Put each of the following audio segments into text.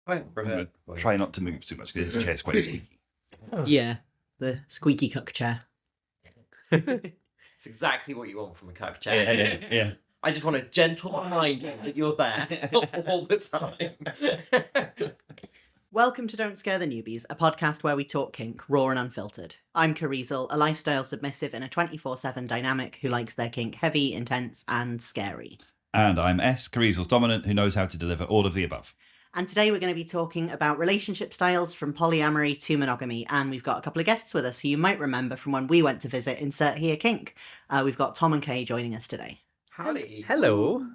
I'm gonna try not to move too much because this chair's quite squeaky. Yeah, the squeaky cuck chair. It's exactly what you want from a cuck chair. Yeah. I just want a gentle reminder that you're there all the time. Welcome to Don't Scare the Newbies, a podcast where we talk kink, raw and unfiltered. I'm Kirizal, a lifestyle submissive in a 24/7 dynamic who likes their kink heavy, intense, and scary. And I'm S, Kirizal's dominant, who knows how to deliver all of the above. And today we're going to be talking about relationship styles from polyamory to monogamy, and we've got a couple of guests with us who you might remember from when we went to visit Insert Here Kink. We've got Tom and Kay joining us today. Howdy. Hello.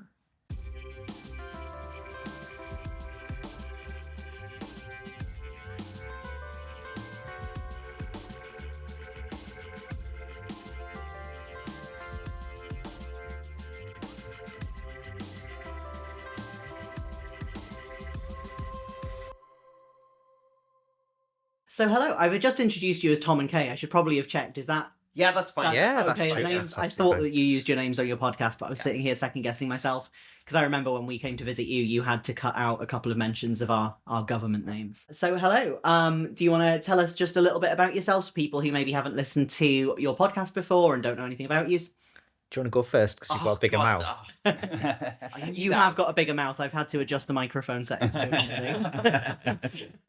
So hello, I've just introduced you as Tom and Kay. I should probably have checked. Is that... Yeah, that's fine. Yeah, okay, that's fine. names. That's I absolutely thought fine. that you used your names on your podcast, but I was sitting here second guessing myself because I remember when we came to visit you, you had to cut out a couple of mentions of our government names. So hello, do you want to tell us just a little bit about yourselves for people who maybe haven't listened to your podcast before and don't know anything about you? Do you want to go first? Because you've got a bigger mouth. You have got a bigger mouth. I've had to adjust the microphone settings to everything.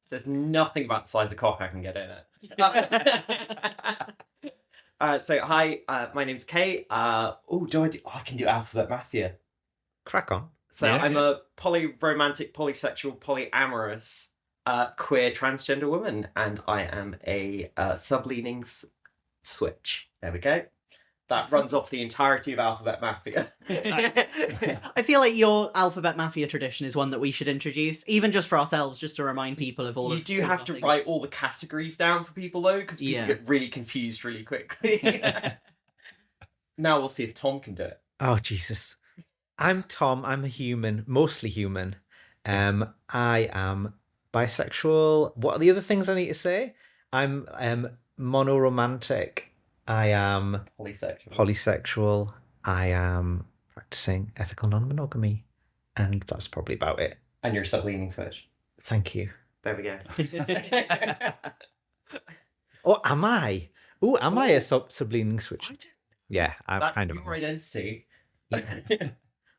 So there's nothing about the size of cock I can get in it. So hi, my name's Kay. I can do Alphabet Mafia. Crack on. So Yeah. I'm a polyromantic, polysexual, polyamorous, queer transgender woman, and I am a sub-leaning switch. There we go. That runs off the entirety of Alphabet Mafia. I feel like your Alphabet Mafia tradition is one that we should introduce, even just for ourselves, just to remind people of all You of do all have our to things. write all the categories down for people, though, because people Yeah. get really confused really quickly. Now we'll see if Tom can do it. Oh, Jesus. I'm Tom. I'm a human, mostly human. I am bisexual. What are the other things I need to say? I'm monoromantic. I am Polysexual. polysexual. I am practicing ethical non-monogamy. And that's probably about it. And you're a sub-leaning switch. Thank you. There we go. Oh, am I? Oh, am I a sub-leaning switch? Yeah, I'm That's kind of. your identity.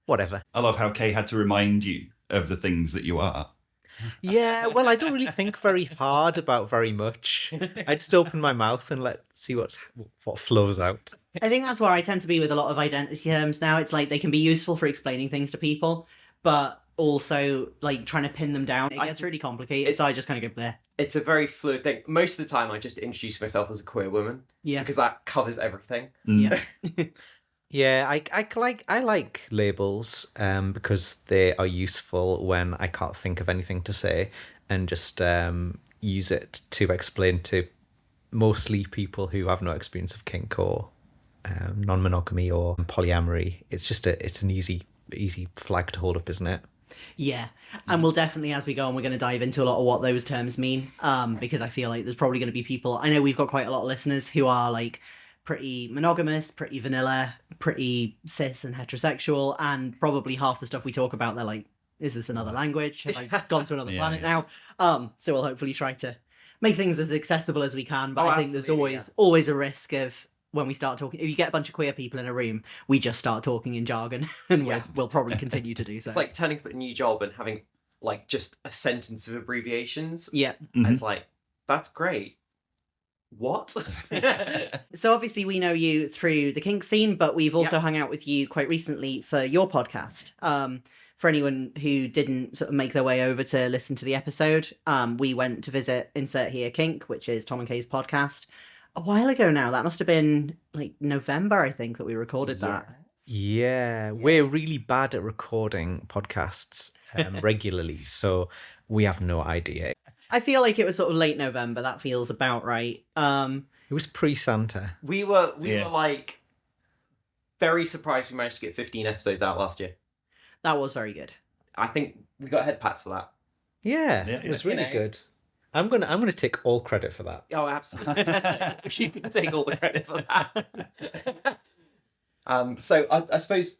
Whatever. I love how Kay had to remind you of the things that you are. Yeah, well, I don't really think very hard about very much. I just open my mouth and see what flows out. I think that's where I tend to be with a lot of identity terms now. It's like they can be useful for explaining things to people, but also like trying to pin them down. It gets really complicated, so I just kind of go there. It's a very fluid thing. Most of the time, I just introduce myself as a queer woman Yeah. because that covers everything. Yeah. Yeah, I like labels because they are useful when I can't think of anything to say, and just use it to explain to mostly people who have no experience of kink or non-monogamy or polyamory. It's just it's an easy flag to hold up, isn't it? Yeah, and we'll definitely, as we go on, we're going to dive into a lot of what those terms mean, because I feel like there's probably going to be people, I know we've got quite a lot of listeners who are like pretty monogamous, pretty vanilla, pretty cis and heterosexual, and probably half the stuff we talk about, they're like, is this another language? Have I gone to another planet now? So we'll hopefully try to make things as accessible as we can, but I think there's always a risk of when we start talking, if you get a bunch of queer people in a room, we just start talking in jargon, and we'll probably continue to do so. It's like turning up at a new job and having like just a sentence of abbreviations. Yeah. It's like, that's great. What? So obviously we know you through the kink scene, but we've also hung out with you quite recently for your podcast. For anyone who didn't sort of make their way over to listen to the episode, we went to visit Insert Here Kink, which is Tom and Kay's podcast, a while ago now. That must have been like November, I think, that we recorded that. Yeah, we're really bad at recording podcasts regularly, so we have no idea. I feel like it was sort of late November. That feels about right. It was pre-Santa. we were like very surprised we managed to get 15 episodes out last year. That was very good. I think we got head pats for that. Yeah, Yeah, it was yeah. really good. I'm gonna take all credit for that. Oh, absolutely. You can take all the credit for that. So I suppose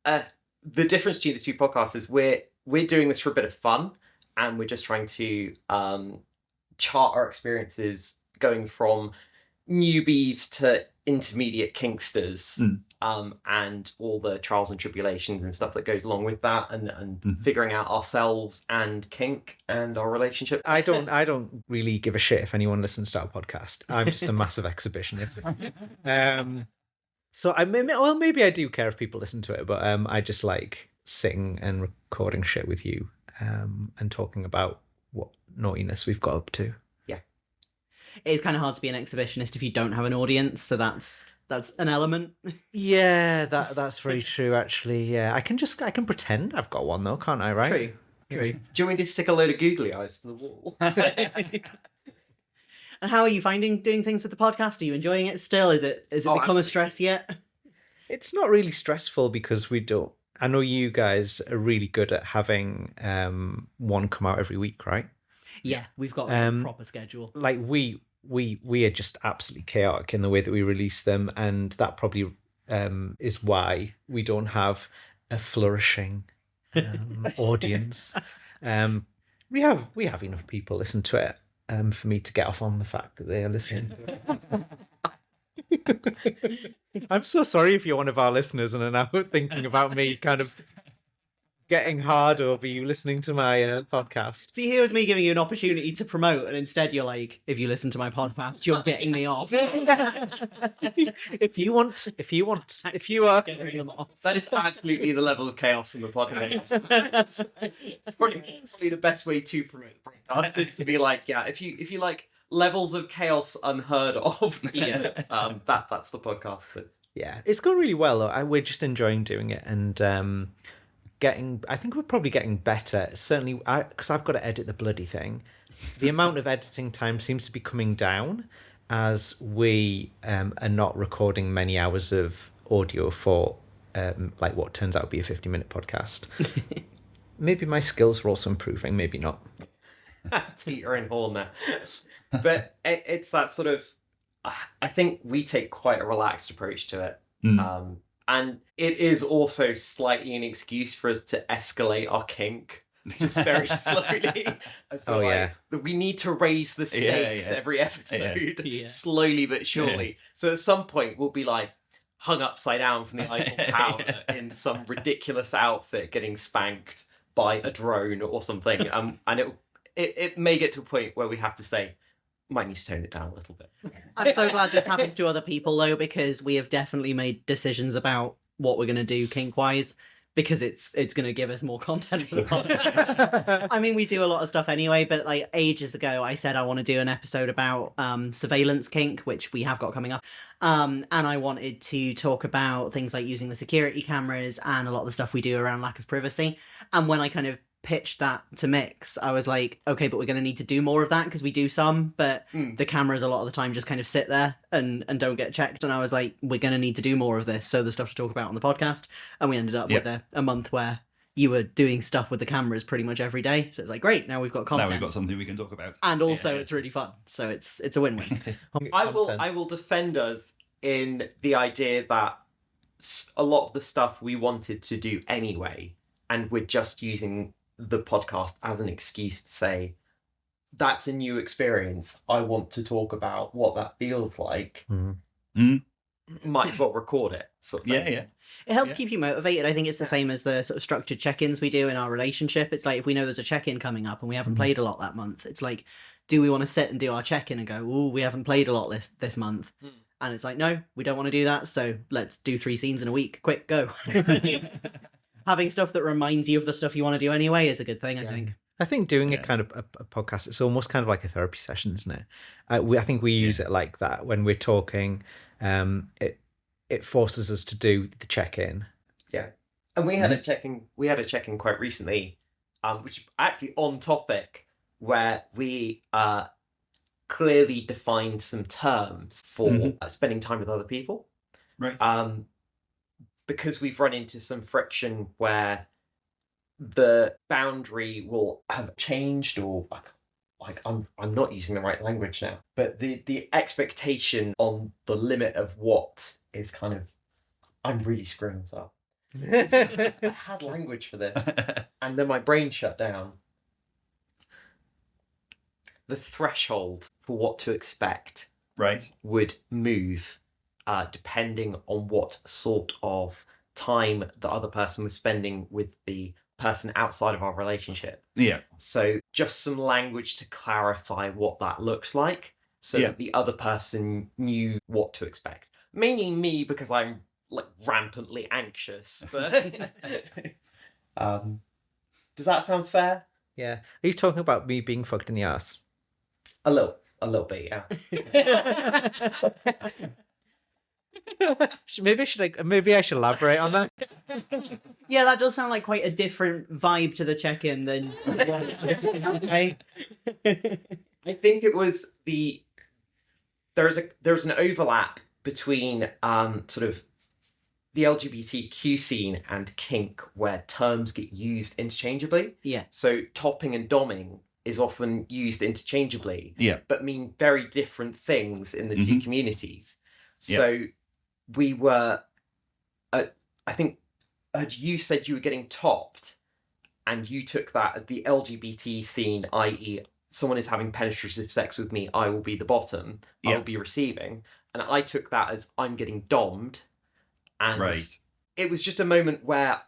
the difference between the two podcasts is we're doing this for a bit of fun, and we're just trying to chart our experiences going from newbies to intermediate kinksters, and all the trials and tribulations and stuff that goes along with that, and figuring out ourselves and kink and our relationship. I don't really give a shit if anyone listens to our podcast. I'm just a massive exhibitionist. So maybe I do care if people listen to it, but I just like sitting and recording shit with you, and talking about what naughtiness we've got up to. It is kind of hard to be an exhibitionist if you don't have an audience, so that's an element. Yeah, that's very true. Actually, yeah, I can pretend I've got one though, can't I? Right? True. Do you want me to stick a load of googly eyes to the wall? And how are you finding doing things with the podcast? Are you enjoying it still? Is it become absolutely. a stress yet? It's not really stressful because we don't. I know you guys are really good at having one come out every week, right? Yeah, we've got a proper schedule. Like we are just absolutely chaotic in the way that we release them, and that probably is why we don't have a flourishing audience. We have enough people listen to it for me to get off on the fact that they are listening. I'm so sorry if you're one of our listeners and are now thinking about me kind of getting hard over you listening to my podcast. See, here was me giving you an opportunity to promote, and instead you're like, if you listen to my podcast, you're getting me off. if you are Getting them off. That is absolutely the level of chaos in the podcast. probably the best way to promote the podcast is to be like, yeah, if you like levels of chaos unheard of, that's the podcast. Yeah, it's gone really well though. We're just enjoying doing it, and I think we're probably getting better. Certainly, because I've got to edit the bloody thing. The amount of editing time seems to be coming down as we are not recording many hours of audio for like what turns out to be a 50-minute podcast. Maybe my skills are also improving, maybe not. To your own horn there. But it's that sort of, I think we take quite a relaxed approach to it. And it is also slightly an excuse for us to escalate our kink just very slowly. As we need to raise the stakes every episode, slowly but surely. So at some point we'll be like hung upside down from the Eiffel Tower in some ridiculous outfit getting spanked by a drone or something. And it may get to a point where we have to say, might need to tone it down a little bit. I'm so glad this happens to other people though, because we have definitely made decisions about what we're going to do kink-wise, because it's going to give us more content for the podcast. I mean, we do a lot of stuff anyway, but like ages ago I said I want to do an episode about surveillance kink, which we have got coming up, and I wanted to talk about things like using the security cameras and a lot of the stuff we do around lack of privacy. And when I kind of pitched that to Mix, I was like, okay, but we're going to need to do more of that because we do some, but the cameras a lot of the time just kind of sit there and don't get checked. And I was like, we're going to need to do more of this, so there's stuff to talk about on the podcast. And we ended up with a month where you were doing stuff with the cameras pretty much every day. So it's like, great, now we've got content. Now we've got something we can talk about. And also it's really fun. So it's a win-win. I will defend us in the idea that a lot of the stuff we wanted to do anyway, and we're just using the podcast as an excuse to say, that's a new experience. I want to talk about what that feels like. Might as well record it. Sort of thing. Yeah. It helps keep you motivated. I think it's the same as the sort of structured check-ins we do in our relationship. It's like if we know there's a check-in coming up and we haven't played a lot that month, it's like, do we want to sit and do our check-in and go, ooh, we haven't played a lot this month? And it's like, no, we don't want to do that. So let's do 3 scenes in a week. Quick, go. Having stuff that reminds you of the stuff you want to do anyway is a good thing, I think. I think doing a kind of a podcast, it's almost kind of like a therapy session, isn't it? I think we use it like that when we're talking. It forces us to do the check-in. Yeah, and we had a check-in. We had a check-in quite recently, which actually on topic, where we clearly defined some terms for spending time with other people. Right. Because we've run into some friction where the boundary will have changed, or like I'm not using the right language now, but the expectation on the limit of what is kind of, I'm really screwing this up. I had language for this, and then my brain shut down. the threshold for what to expect Right. would move depending on what sort of time the other person was spending with the person outside of our relationship. Yeah. So just some language to clarify what that looks like so Yeah. that the other person knew what to expect. Mainly me, because I'm like rampantly anxious, but does that sound fair? Yeah. Are you talking about me being fucked in the ass? A little bit, yeah. Maybe I should elaborate on that. Yeah, that does sound like quite a different vibe to the check-in than. I think it was there's an overlap between sort of the LGBTQ scene and kink, where terms get used interchangeably. Yeah. So topping and domming is often used interchangeably, but mean very different things in the two communities. So we were, I think, you said you were getting topped, and you took that as the LGBT scene, i.e., someone is having penetrative sex with me, I will be the bottom, I will be receiving. And I took that as I'm getting dommed. And it was just a moment where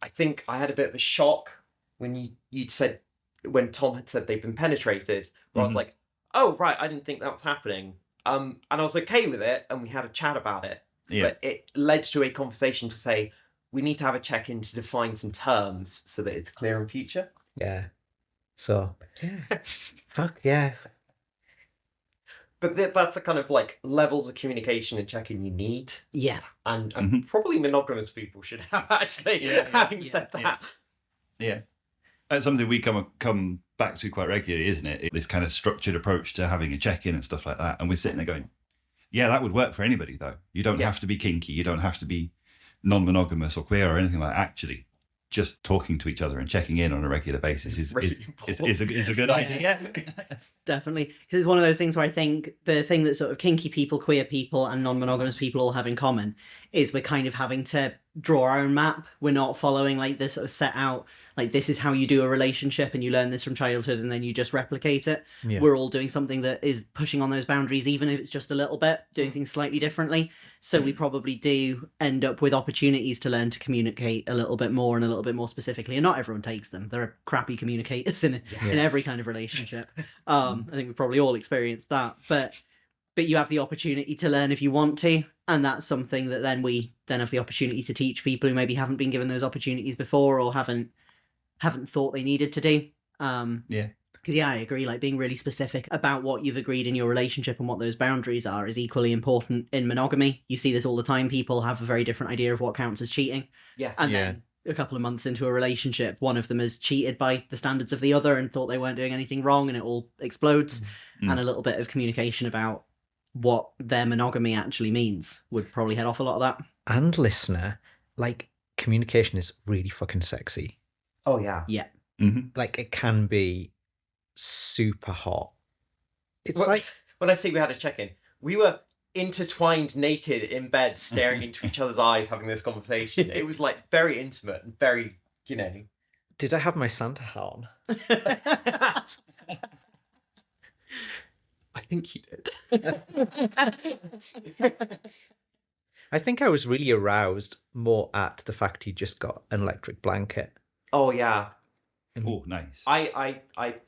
I think I had a bit of a shock when you'd said, when Tom had said they'd been penetrated, where I was like, oh, right, I didn't think that was happening. And I was okay with it, and we had a chat about it. Yeah. But it led to a conversation to say, we need to have a check-in to define some terms so that it's clear in future. Yeah. So, yeah. Fuck yeah. But that's the kind of like levels of communication and check-in you need. Yeah. And probably monogamous people should have, actually, having said that. Yeah. That's something we come back to quite regularly, isn't it? This kind of structured approach to having a check-in and stuff like that. And we're sitting there going, yeah, that would work for anybody, though. You don't have to be kinky. You don't have to be non-monogamous or queer or anything like that. Actually, just talking to each other and checking in on a regular basis is a good idea. Definitely. Because it's one of those things where I think the thing that sort of kinky people, queer people, and non-monogamous people all have in common is we're kind of having to draw our own map. We're not following like this sort of set out, like this is how you do a relationship and you learn this from childhood and then you just replicate it. Yeah. We're all doing something that is pushing on those boundaries, even if it's just a little bit, doing things slightly differently. So we probably do end up with opportunities to learn to communicate a little bit more and a little bit more specifically. And not everyone takes them. There are crappy communicators in every kind of relationship. I think we probably all experienced that. But you have the opportunity to learn if you want to. And that's something that then we then have the opportunity to teach people who maybe haven't been given those opportunities before or haven't thought they needed to do. Because I agree, like being really specific about what you've agreed in your relationship and what those boundaries are is equally important in monogamy. You see this all the time. People have a very different idea of what counts as cheating. And then a couple of months into a relationship, one of them has cheated by the standards of the other and thought they weren't doing anything wrong, and it all explodes. And a little bit of communication about what their monogamy actually means would probably head off a lot of that. And listener, like, communication is really fucking sexy. Oh, yeah. Yeah. Like, it can be super hot. It's Well, like... When I say we had a check-in, we were intertwined naked in bed, staring into each other's eyes, having this conversation. It was, like, very intimate and very, you know... Did I have my Santa hat on? I think you did. I think I was really aroused more at the fact he just got an electric blanket. Oh, yeah. Oh, nice. I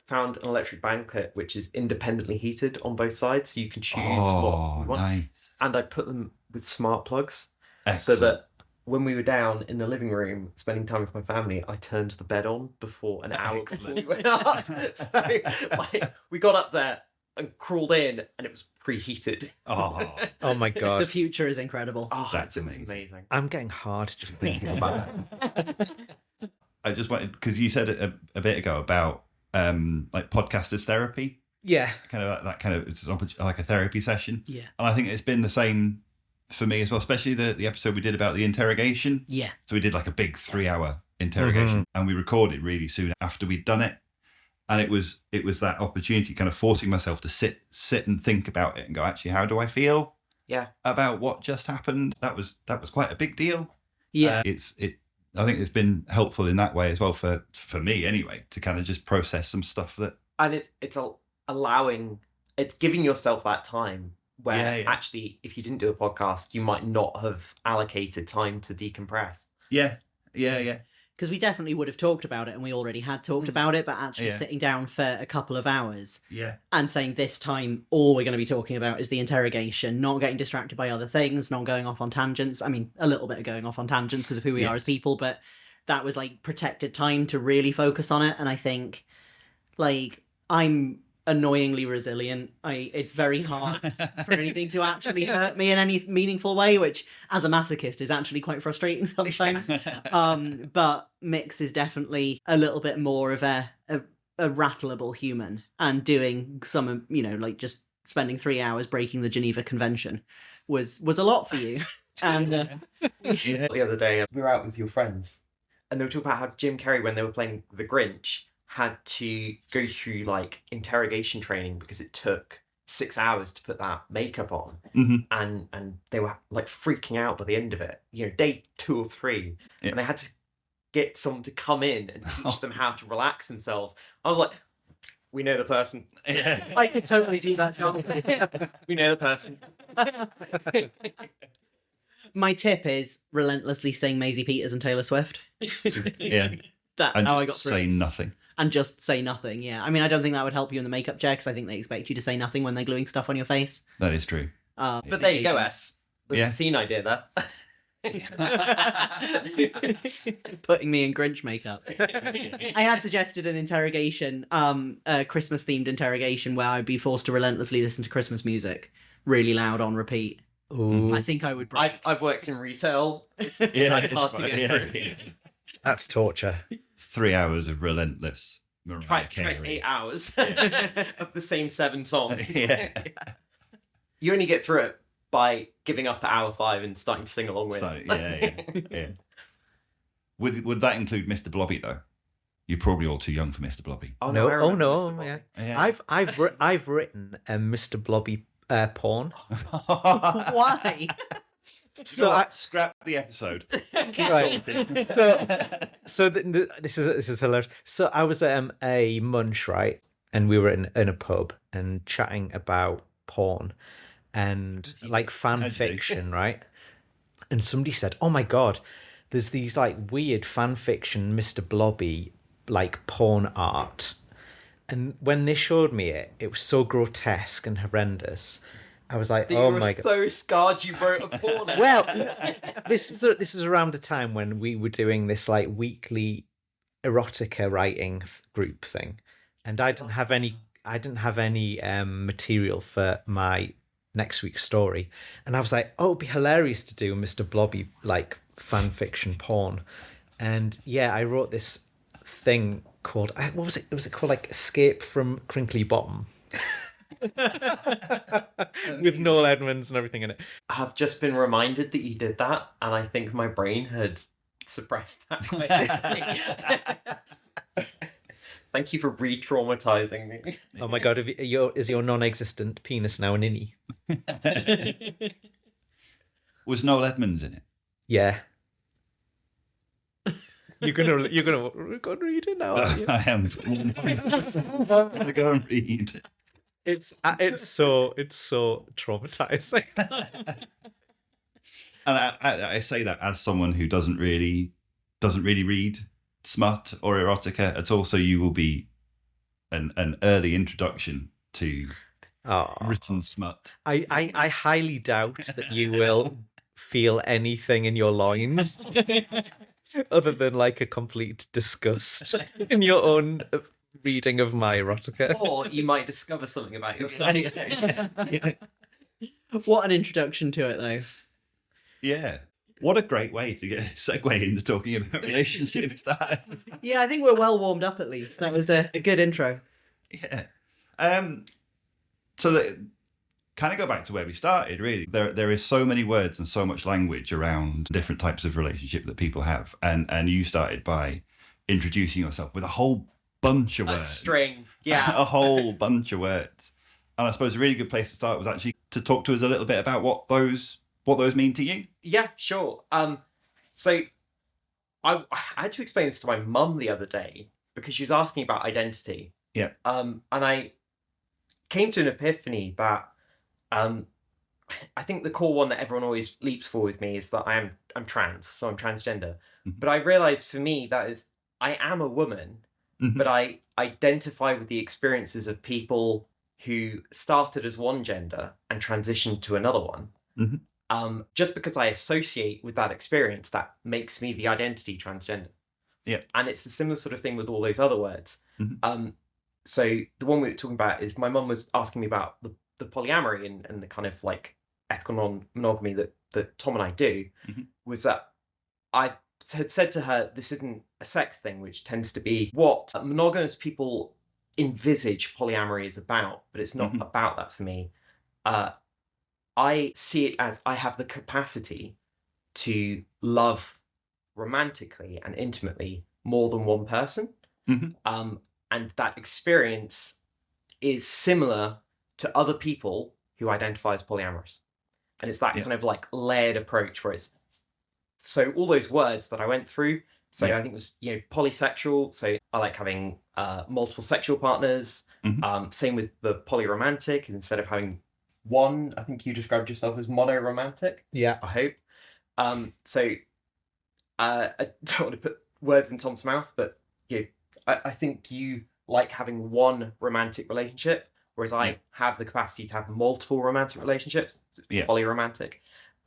found an electric blanket which is independently heated on both sides, so you can choose what you want. Nice. And I put them with smart plugs. Excellent. So that when we were down in the living room spending time with my family, I turned the bed on before an hour before we went up. So like, we got up there and crawled in, and it was preheated. Oh my god. The future is incredible. Oh, That's it's amazing. I'm getting hard just thinking about it. I just wanted, because you said it a bit ago about like podcasters therapy. Yeah. Kind of that kind of, it's like a therapy session. Yeah. And I think it's been the same for me as well, especially the episode we did about the interrogation. Yeah. So we did like a big 3-hour interrogation, and we recorded really soon after we'd done it. And it was that opportunity, kind of forcing myself to sit and think about it and go, actually, how do I feel? Yeah. About what just happened? That was quite a big deal. Yeah. I think it's been helpful in that way as well for me anyway, to kind of just process some stuff that. And it's it's giving yourself that time where Yeah. actually, if you didn't do a podcast, you might not have allocated time to decompress. Yeah. Because we definitely would have talked about it, and we already had talked about it, but actually Yeah. sitting down for a couple of hours Yeah. and saying this time all we're going to be talking about is the interrogation, not getting distracted by other things, not going off on tangents. I mean, a little bit of going off on tangents because of who we are as people, but that was like protected time to really focus on it. And I think like I'm annoyingly resilient. It's very hard for anything to actually hurt me in any meaningful way, which as a masochist is actually quite frustrating sometimes. But Mix is definitely a little bit more of a rattleable human, and doing some, like just spending 3 hours breaking the Geneva Convention was a lot for you. And the other day we were out with your friends and they were talking about how Jim Carrey, when they were playing The Grinch, had to go through like interrogation training because it took 6 hours to put that makeup on. And they were like freaking out by the end of it, day 2 or 3. And they had to get someone to come in and teach them how to relax themselves. I was like, we know the person. I could totally do that job. We know the person. My tip is relentlessly sing Maisie Peters and Taylor Swift. Yeah. That's And how I just got through. say nothing. And just say nothing, yeah. I mean, I don't think that would help you in the makeup chair, because I think they expect you to say nothing when they're gluing stuff on your face. That is true. But there you go, S. There's a scene idea there. Putting me in Grinch makeup. I had suggested an interrogation, a Christmas-themed interrogation, where I'd be forced to relentlessly listen to Christmas music really loud on repeat. Ooh. I think I would break. I've worked in retail. It's hard to get through. That's torture. 3 hours of relentless Mariah Try Carey. 8 hours of the same 7 songs. Yeah. You only get through it by giving up at hour 5 and starting to sing along with So, it. yeah. Would that include Mr. Blobby though? You're probably all too young for Mr. Blobby. Oh No, I remember Mr. Blobby. yeah. I've written a Mr. Blobby porn. Why? So scrap the episode. Right. This is hilarious. So I was at a munch, right, and we were in a pub and chatting about porn and like fan fiction, right? And somebody said, "Oh my god, there's these like weird fan fiction Mr. Blobby like porn art." And when they showed me it, it was so grotesque and horrendous. I was like, "Oh my god!" So scarred you wrote a porn. Well, this was around the time when we were doing this like weekly erotica writing group thing, and I didn't have any material for my next week's story, and I was like, "Oh, it'd be hilarious to do Mr. Blobby like fan fiction porn," and yeah, I wrote this thing called what was it? Was it called like Escape from Crinkly Bottom? With Noel Edmonds and everything in it. I've just been reminded that you did that, and I think my brain had suppressed that. Thank you for re-traumatizing me. Oh my god, is your non-existent penis now an innie? Was Noel Edmonds in it? Yeah. You're gonna read it now, aren't you? I am. I'm gonna go and read it. It's so traumatizing. And I say that as someone who doesn't really read smut or erotica at all. So you will be an early introduction to written smut. I highly doubt that you will feel anything in your loins other than like a complete disgust in your own reading of my erotica. Or you might discover something about yourself. What an introduction to it, though. Yeah. What a great way to get segue into talking about relationships. That. Yeah, I think we're well warmed up at least. That was a good intro. Yeah. So that kind of go back to where we started, really. There is so many words and so much language around different types of relationship that people have. And you started by introducing yourself with a whole bunch of words. A string, yeah. A whole bunch of words. And I suppose a really good place to start was actually to talk to us a little bit about what those mean to you. Yeah, sure. So I had to explain this to my mum the other day because she was asking about identity. Yeah. And I came to an epiphany that I think the core one that everyone always leaps for with me is that I'm trans, so I'm transgender. But I realized for me that is, I am a woman, but I identify with the experiences of people who started as one gender and transitioned to another one. Just because I associate with that experience, that makes me the identity transgender. Yeah. And it's a similar sort of thing with all those other words. So the one we were talking about is my mum was asking me about the polyamory and the kind of like ethical non-monogamy that Tom and I do, was that I had said to her, this isn't a sex thing, which tends to be what monogamous people envisage polyamory is about, but it's not about that for me. I see it as I have the capacity to love romantically and intimately more than one person. And that experience is similar to other people who identify as polyamorous. And it's that kind of like layered approach where it's, so all those words that I went through, so I think it was, polysexual, so I like having multiple sexual partners. Same with the polyromantic, instead of having one, I think you described yourself as monoromantic. Yeah. I hope. So I don't want to put words in Tom's mouth, but I think you like having one romantic relationship, whereas I have the capacity to have multiple romantic relationships. So it's polyromantic.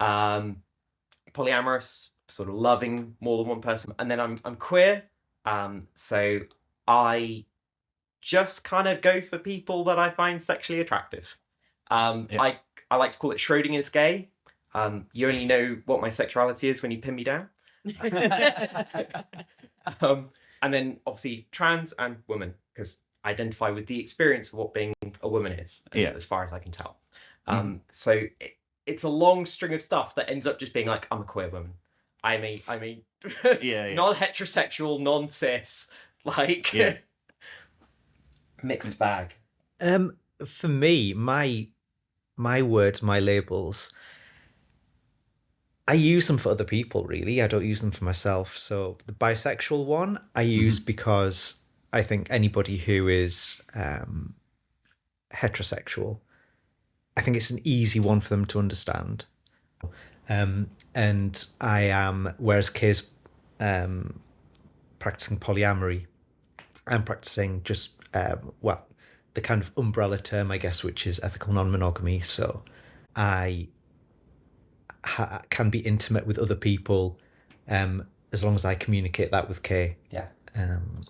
Polyamorous, sort of loving more than one person. And then I'm queer. So I just kind of go for people that I find sexually attractive. I like to call it Schrodinger's gay. You only know what my sexuality is when you pin me down. And then obviously trans and woman, because I identify with the experience of what being a woman is, as far as I can tell. So it's a long string of stuff that ends up just being like, I'm a queer woman. I'm a non-heterosexual, non-cis, like mixed bag. For me, my words, my labels, I use them for other people, really. I don't use them for myself. So the bisexual one I use because I think anybody who is heterosexual, I think it's an easy one for them to understand. And I am, whereas Kay's practicing polyamory, I'm practicing just, the kind of umbrella term, I guess, which is ethical non-monogamy. So I can be intimate with other people as long as I communicate that with Kay. Yeah.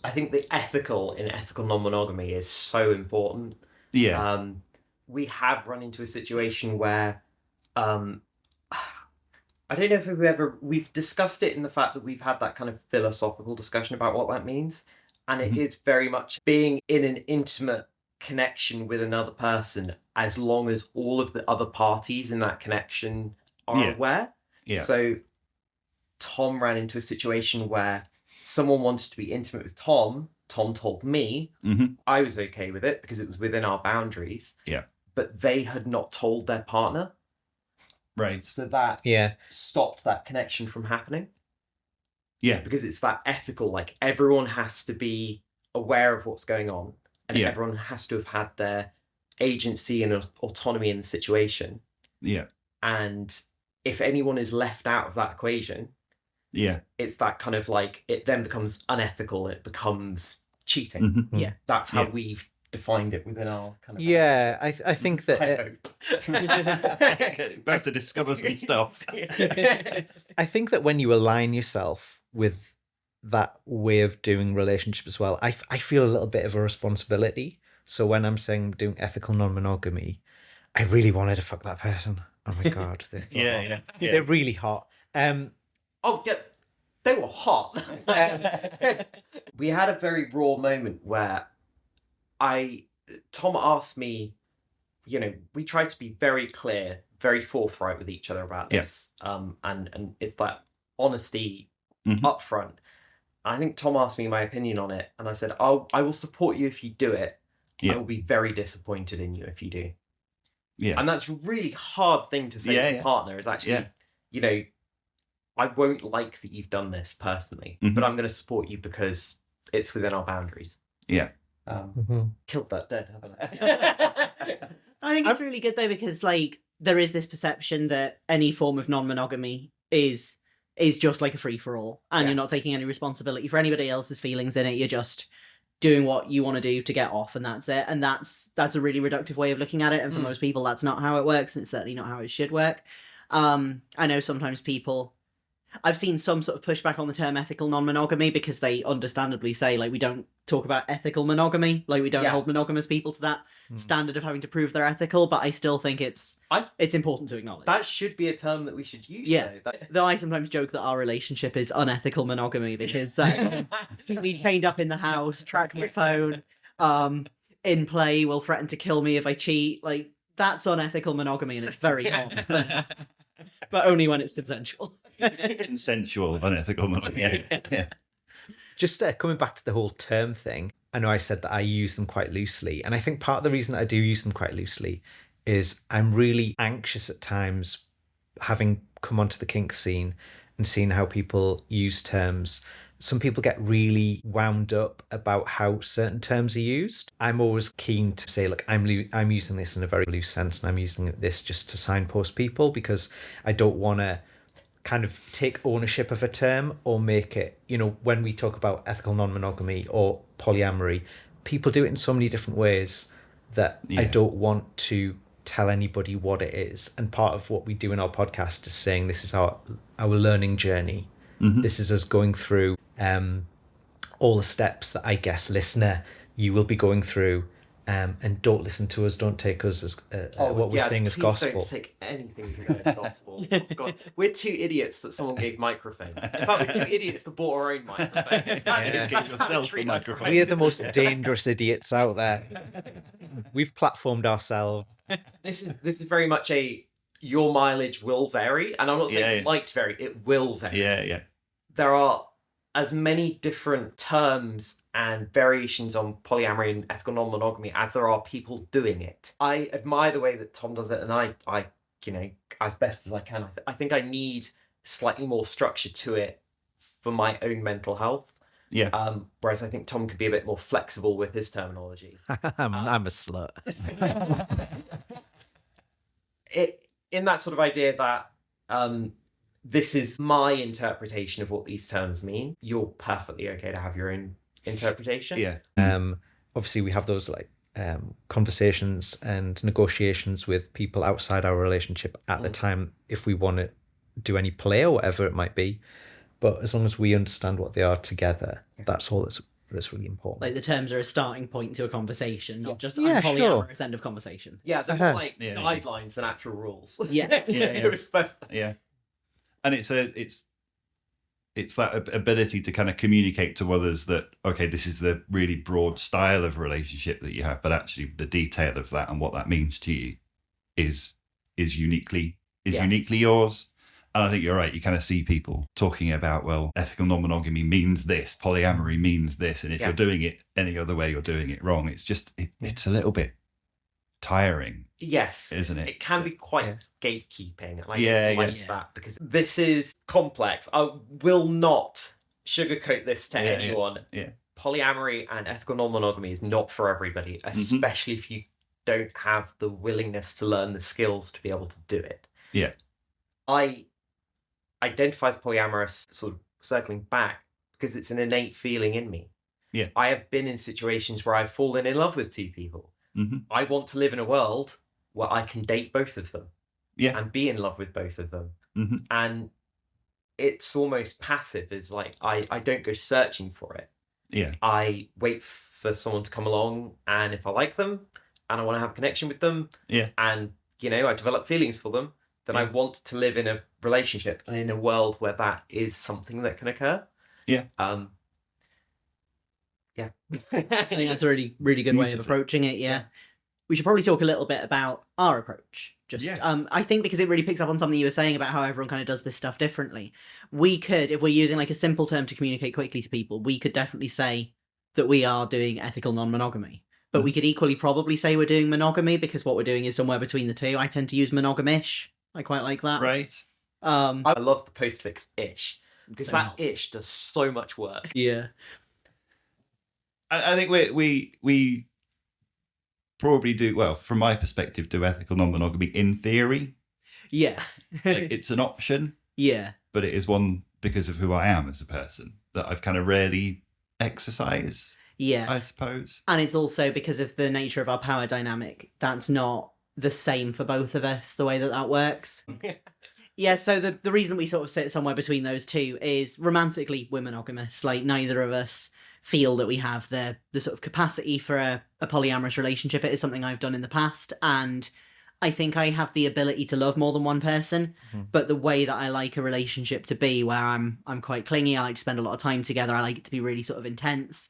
I think the ethical in ethical non-monogamy is so important. Yeah. We have run into a situation where I don't know if we've discussed it in the fact that we've had that kind of philosophical discussion about what that means. And it is very much being in an intimate connection with another person as long as all of the other parties in that connection are aware. Yeah. So Tom ran into a situation where someone wanted to be intimate with Tom. Tom told me. I was okay with it because it was within our boundaries. Yeah. But they had not told their partner. Right. So that stopped that connection from happening. Yeah. Because it's that ethical, like everyone has to be aware of what's going on. And everyone has to have had their agency and autonomy in the situation. Yeah. And if anyone is left out of that equation, it's that kind of like, it then becomes unethical. It becomes cheating. Yeah. That's how we've defined it within our kind of... Yeah, I think that... Back to discover some stuff. I think that when you align yourself with that way of doing relationships as well, I feel a little bit of a responsibility. So when I'm saying doing ethical non-monogamy, I really wanted to fuck that person. Oh my God. They're really hot. Oh, yeah, they were hot. We had a very raw moment where Tom asked me, we tried to be very clear, very forthright with each other about this. And it's that honesty up front. I think Tom asked me my opinion on it, and I said, I will support you if you do it. I will be very disappointed in you if you do. Yeah. And that's a really hard thing to say to a partner, is actually, I won't like that you've done this personally, but I'm going to support you because it's within our boundaries. Yeah. Killed that dead, haven't I? I think it's really good though, because like there is this perception that any form of non-monogamy is just like a free-for-all, and you're not taking any responsibility for anybody else's feelings in it. You're just doing what you want to do to get off, and that's it. And that's a really reductive way of looking at it. And for most people, that's not how it works, and it's certainly not how it should work. I know sometimes I've seen some sort of pushback on the term ethical non-monogamy, because they understandably say, like, we don't talk about ethical monogamy, like we don't hold monogamous people to that standard of having to prove they're ethical. But I still think it's important to acknowledge. That should be a term that we should use. Yeah, though I sometimes joke that our relationship is unethical monogamy, because we chained up in the house, track my phone, in play will threaten to kill me if I cheat. Like, that's unethical monogamy, and it's very hot. But only when it's consensual. Consensual, unethical monogamy. Yeah. Just coming back to the whole term thing, I know I said that I use them quite loosely. And I think part of the reason that I do use them quite loosely is I'm really anxious at times, having come onto the kink scene and seeing how people use terms. Some people get really wound up about how certain terms are used. I'm always keen to say, look, I'm using this in a very loose sense, and I'm using this just to signpost people, because I don't want to kind of take ownership of a term or make it, when we talk about ethical non-monogamy or polyamory, people do it in so many different ways that I don't want to tell anybody what it is. And part of what we do in our podcast is saying this is our learning journey. This is us going through all the steps that I guess, listener, you will be going through, and don't listen to us, don't take us as what we're saying as gospel. Don't take anything we go as gospel. Oh, God. We're two idiots that someone gave microphones. In fact, we're two idiots that bought our own microphones. That's how we treat microphone. We are the most dangerous idiots out there. We've platformed ourselves. This is very much your mileage will vary, and I'm not saying it might vary, it will vary. Yeah. There are as many different terms and variations on polyamory and ethical non-monogamy as there are people doing it. I admire the way that Tom does it, and I as best as I can, I think I need slightly more structure to it for my own mental health. Yeah. Whereas I think Tom could be a bit more flexible with his terminology. I'm a slut. In that sort of idea that this is my interpretation of what these terms mean, you're perfectly okay to have your own interpretation. Yeah. Obviously, we have those conversations and negotiations with people outside our relationship at the time, if we want to do any play or whatever it might be. But as long as we understand what they are together, that's all that's really important. Like, the terms are a starting point to a conversation, not just polyamorous end of conversation. Yeah, they're more like guidelines than actual rules. Yeah. It was perfect. Yeah. And it's that ability to kind of communicate to others that, okay, this is the really broad style of relationship that you have, but actually the detail of that and what that means to you is uniquely yours. And I think you're right. You kind of see people talking about, well, ethical non-monogamy means this, polyamory means this, and if you're doing it any other way, you're doing it wrong. It's just it's a little bit tiring. Yes, isn't it? It can be quite gatekeeping. That, because this is complex. I will not sugarcoat this to anyone. Yeah. Polyamory and ethical non-monogamy is not for everybody, especially if you don't have the willingness to learn the skills to be able to do it. Yeah. I identify as polyamorous, sort of circling back, because it's an innate feeling in me. Yeah. I have been in situations where I've fallen in love with two people. I want to live in a world where I can date both of them and be in love with both of them. And it's almost passive. It's like I don't go searching for it. Yeah. I wait for someone to come along, and if I like them and I want to have a connection with them, and I develop feelings for them, then I want to live in a relationship and in a world where that is something that can occur. Yeah. I think that's a really, really good way of approaching it. Yeah. We should probably talk a little bit about our approach. I think because it really picks up on something you were saying about how everyone kind of does this stuff differently. We could, if we're using like a simple term to communicate quickly to people, we could definitely say that we are doing ethical non-monogamy. But we could equally probably say we're doing monogamy, because what we're doing is somewhere between the two. I tend to use monogamish. I quite like that. Right. I love the postfix ish, because that ish does so much work. Yeah. I think we probably do, well, from my perspective, do ethical non-monogamy in theory. Yeah. Like, it's an option, Yeah. but it is one because of who I am as a person that I've kind of rarely exercised, Yeah. I suppose. And it's also because of the nature of our power dynamic. That's not the same for both of us, the way that works. Yeah, so the reason we sort of sit somewhere between those two is romantically we're monogamous. Like, neither of us feel that we have the sort of capacity for a polyamorous relationship. It is something I've done in the past, and I think I have the ability to love more than one person, but the way that I like a relationship to be, where I'm quite clingy, I like to spend a lot of time together, I like it to be really sort of intense,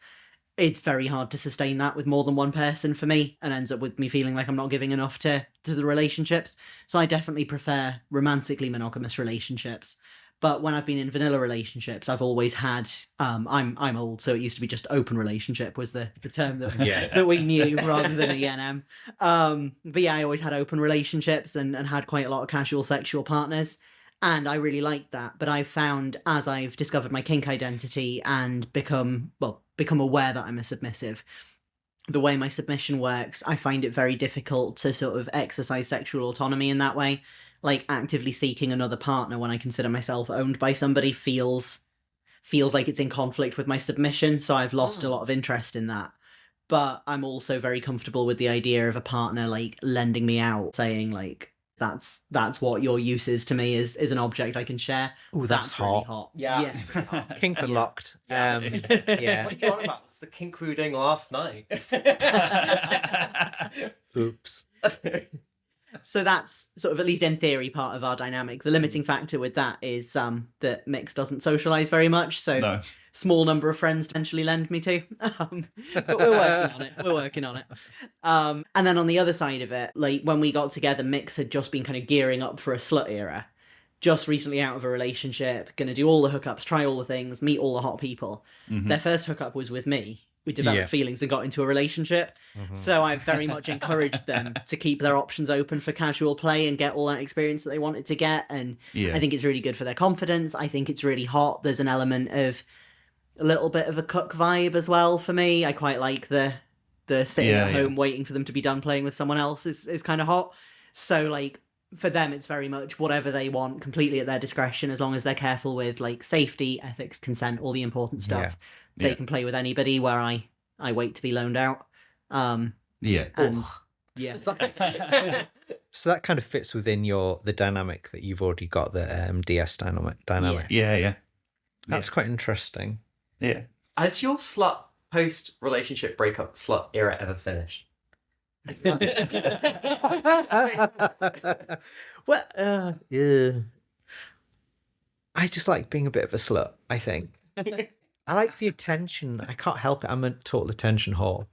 it's very hard to sustain that with more than one person for me, and ends up with me feeling like I'm not giving enough to the relationships. So I definitely prefer romantically monogamous relationships. But when I've been in vanilla relationships, I've always had I'm old, so it used to be just open relationship was the term that that we knew rather than ENM. But yeah, I always had open relationships and had quite a lot of casual sexual partners. And I really liked that. But I've found, as I've discovered my kink identity and become aware that I'm a submissive, the way my submission works, I find it very difficult to sort of exercise sexual autonomy in that way. Like, actively seeking another partner when I consider myself owned by somebody feels like it's in conflict with my submission, so I've lost a lot of interest in that. But I'm also very comfortable with the idea of a partner, like, lending me out, saying, like, that's what your use is to me, is an object I can share. Ooh, that's really hot. hot. Yeah. Yeah. It's really hot. Kink unlocked. Yeah. What are you on about? It's the kink we were doing last night. Oops. So that's sort of, at least in theory, part of our dynamic. The limiting factor with that is that Mix doesn't socialise very much, so small number of friends to potentially lend me to. But we're working on it. And then on the other side of it, like, when we got together, Mix had just been kind of gearing up for a slut era. Just recently out of a relationship, going to do all the hookups, try all the things, meet all the hot people. Their first hookup was with me. We developed feelings and got into a relationship. So I've very much encouraged them to keep their options open for casual play and get all that experience that they wanted to get. And I think it's really good for their confidence. I think it's really hot. There's an element of a little bit of a cook vibe as well for me. I quite like the sitting at home waiting for them to be done playing with someone else is kind of hot. So, like, for them, it's very much whatever they want, completely at their discretion, as long as they're careful with, like, safety, ethics, consent, all the important stuff. They can play with anybody, where I wait to be loaned out. So that kind of fits within the dynamic that you've already got, the DS dynamic. Yeah. That's quite interesting. Yeah. Has your post-relationship breakup slut era ever finished? Well, yeah. I just like being a bit of a slut, I think. I like the attention. I can't help it. I'm a total attention whore.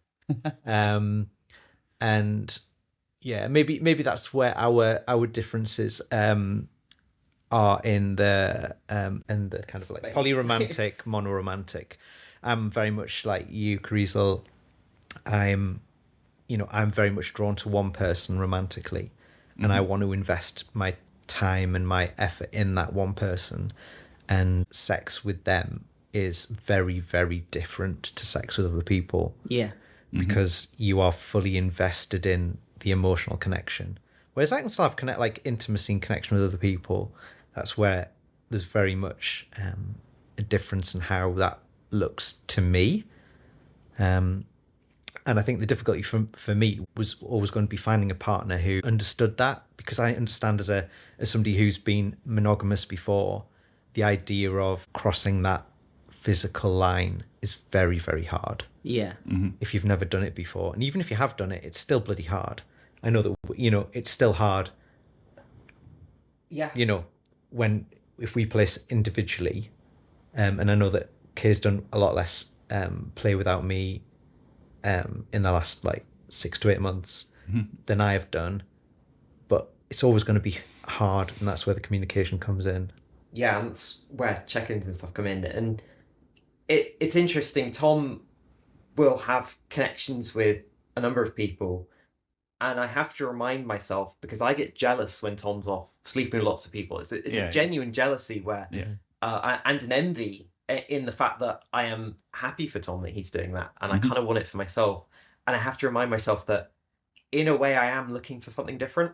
And yeah, maybe that's where our differences are in the kind of like polyromantic, monoromantic. I'm very much like you, kirizal. I'm very much drawn to one person romantically, and I want to invest my time and my effort in that one person, and sex with them is very, very different to sex with other people. Yeah. Because you are fully invested in the emotional connection. Whereas I can still have intimacy and connection with other people. That's where there's very much a difference in how that looks to me. And I think the difficulty for me was always going to be finding a partner who understood that, because I understand as somebody who's been monogamous before, the idea of crossing that physical line is very, very hard. Yeah. If you've never done it before. And even if you have done it, it's still bloody hard. I know that, it's still hard. Yeah. If we place individually, and I know that Kay's done a lot less play without me in the last 6 to 8 months than I have done, but it's always going to be hard, and that's where the communication comes in. Yeah, and that's where check-ins and stuff come in. And it's interesting. Tom will have connections with a number of people, and I have to remind myself, because I get jealous when Tom's off sleeping with lots of people. It's a genuine jealousy where and an envy in the fact that I am happy for Tom that he's doing that, and I Mm-hmm. kind of want it for myself. And I have to remind myself that, in a way, I am looking for something different.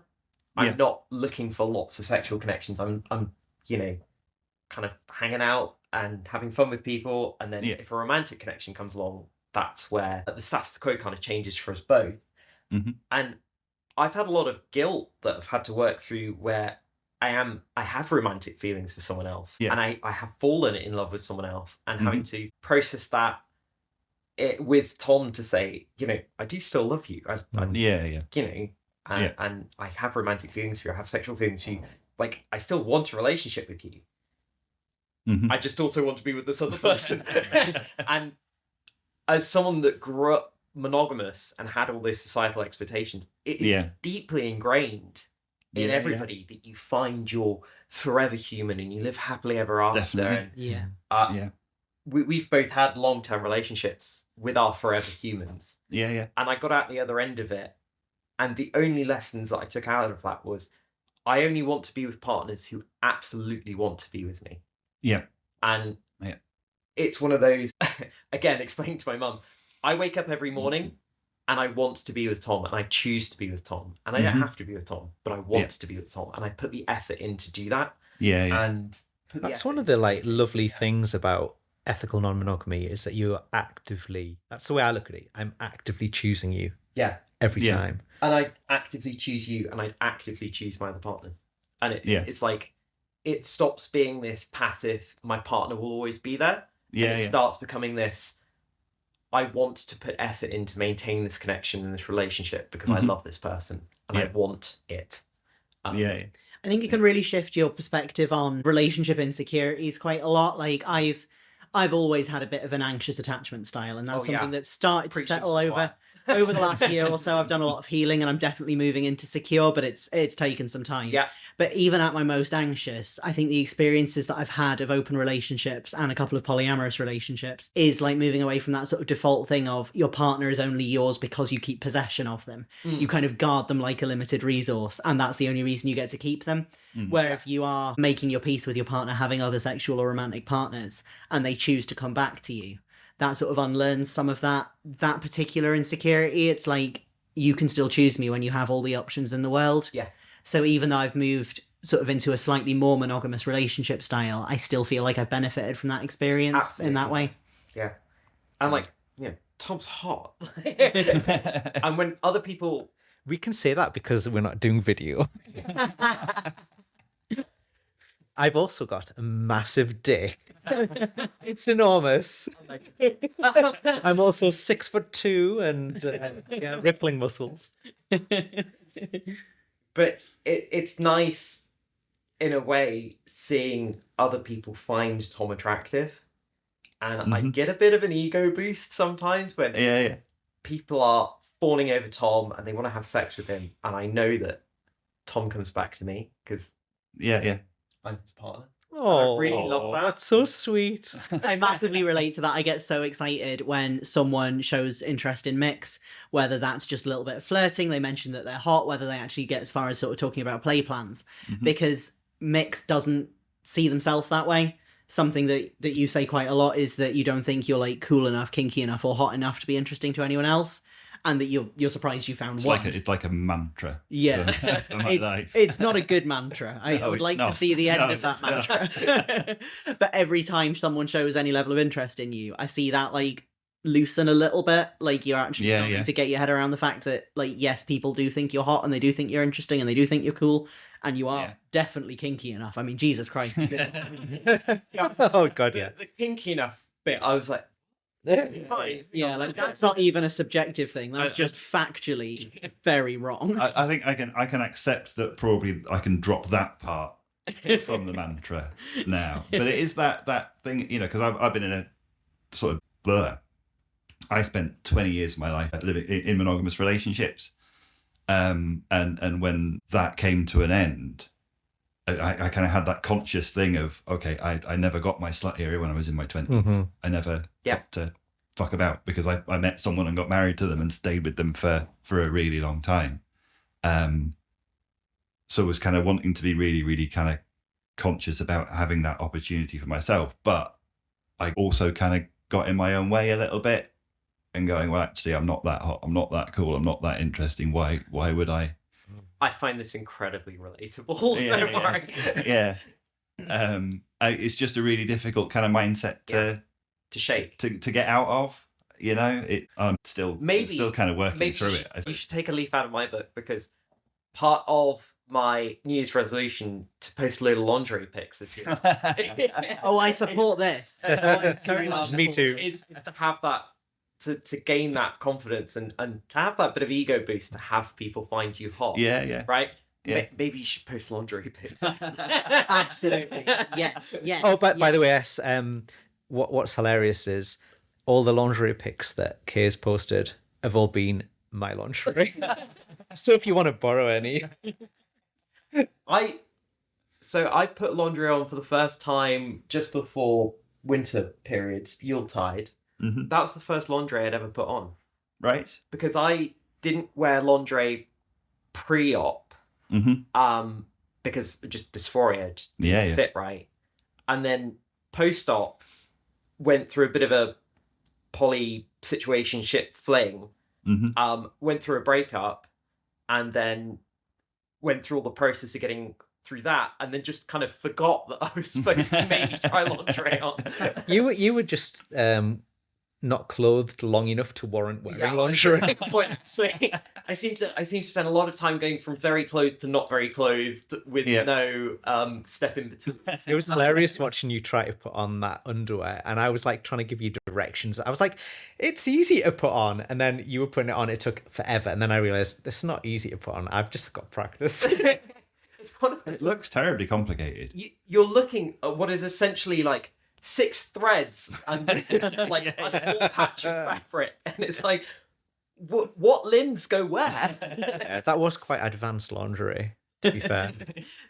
Yeah. I'm not looking for lots of sexual connections. I'm kind of hanging out and having fun with people. And then if a romantic connection comes along, that's where the status quo kind of changes for us both. Mm-hmm. And I've had a lot of guilt that I've had to work through where I have romantic feelings for someone else, and I have fallen in love with someone else, and having to process that with Tom to say, I do still love you. And I have romantic feelings for you. I have sexual feelings for you. Like, I still want a relationship with you. Mm-hmm. I just also want to be with this other person. And as someone that grew up monogamous and had all those societal expectations, it is deeply ingrained in everybody that you find your forever human and you live happily ever after. Definitely. And, we've both had long-term relationships with our forever humans. And I got out the other end of it, and the only lessons that I took out of that was, I only want to be with partners who absolutely want to be with me. And it's one of those, again, explaining to my mum, I wake up every morning and I want to be with Tom, and I choose to be with Tom, and I don't have to be with Tom, but I want to be with Tom, and I put the effort in to do that. And that's one of the lovely things about ethical non-monogamy, is that you are actively, that's the way I look at it, I'm actively choosing you every time. And I actively choose you, and I actively choose my other partners. And it's like, it stops being this passive, my partner will always be there. It starts becoming this, I want to put effort into maintaining this connection and this relationship because I love this person and I want it. I think it can really shift your perspective on relationship insecurities quite a lot. Like, I've always had a bit of an anxious attachment style, and that's something that's started to settle over the last year or so. I've done a lot of healing, and I'm definitely moving into secure, but it's taken some time. But even at my most anxious, I think the experiences that I've had of open relationships and a couple of polyamorous relationships is like moving away from that sort of default thing of your partner is only yours because you keep possession of them. You kind of guard them like a limited resource, and that's the only reason you get to keep them. Where if you are making your peace with your partner, having other sexual or romantic partners, and they choose to come back to you, that sort of unlearns some of that particular insecurity. It's like, you can still choose me when you have all the options in the world. So even though I've moved sort of into a slightly more monogamous relationship style, I still feel like I've benefited from that experience in that way. And Tom's hot. And when other people... We can say that because we're not doing video. I've also got a massive dick. It's enormous. I'm also 6'2" and rippling muscles. But it's nice, in a way, seeing other people find Tom attractive. And I get a bit of an ego boost sometimes when people are falling over Tom and they want to have sex with him. And I know that Tom comes back to me because I'm his partner. Oh, I really love that. That's so sweet. I massively relate to that. I get so excited when someone shows interest in Mix, whether that's just a little bit of flirting, they mention that they're hot, whether they actually get as far as sort of talking about play plans, because Mix doesn't see themselves that way. Something that you say quite a lot is that you don't think you're like cool enough, kinky enough, or hot enough to be interesting to anyone else, and that you're surprised you found one. It's like a mantra. For my life. It's not a good mantra. I would like to see the end of that mantra. But every time someone shows any level of interest in you, I see that like loosen a little bit. Like, you're actually starting to get your head around the fact that, like, yes, people do think you're hot and they do think you're interesting and they do think you're cool, and you are definitely kinky enough. I mean, Jesus Christ. Oh God, yeah. The kinky enough bit, I was like, yeah, like, that's not even a subjective thing. That's just factually very wrong. I think I can accept that. Probably I can drop that part from the mantra now. But it is that thing, because I've been in a sort of blur. I spent 20 years of my life living in monogamous relationships, and when that came to an end, I kind of had that conscious thing of, okay, I never got my slut era when I was in my 20s. I never got to fuck about because I met someone and got married to them and stayed with them for a really long time. So I was kind of wanting to be really, really kind of conscious about having that opportunity for myself. But I also kind of got in my own way a little bit and going, well, actually, I'm not that hot. I'm not that cool. I'm not that interesting. Why would I? I find this incredibly relatable. Don't worry. Yeah. It's just a really difficult kind of mindset to shake, to get out of. You know, I'm still kind of working through it. You should take a leaf out of my book, because part of my New Year's resolution to post a load of lingerie pics this year. Oh, I support this. Very much. Me too. Is to have that, to gain that confidence and to have that bit of ego boost, to have people find you hot. Yeah. Right? Yeah. Maybe you should post lingerie pics. Absolutely. Yes. Oh, but by the way, yes, what's hilarious is all the lingerie pics that Kay's posted have all been my lingerie. So if you want to borrow any. I put lingerie on for the first time just before winter periods, Yuletide. Mm-hmm. That was the first lingerie I'd ever put on. Right. Because I didn't wear lingerie pre-op. Mm-hmm. Because just dysphoria, just didn't fit right. And then post-op went through a bit of a poly situation shit fling. Mm-hmm. Went through a breakup, and then went through all the process of getting through that, and then just kind of forgot that I was supposed to maybe try lingerie on. You were just not clothed long enough to warrant wearing lingerie. Actually, I seem to spend a lot of time going from very clothed to not very clothed with no step in between. It was hilarious watching you try to put on that underwear, and I was like trying to give you directions. I was like, it's easy to put on, and then you were putting it on. It took forever, and then I realized this is not easy to put on. I've just got practice. It's one of those, it looks terribly complicated. You're looking at what is essentially like 6 threads and like a small patch of fabric, and it's like, what limbs go where? Yeah, that was quite advanced lingerie, to be fair.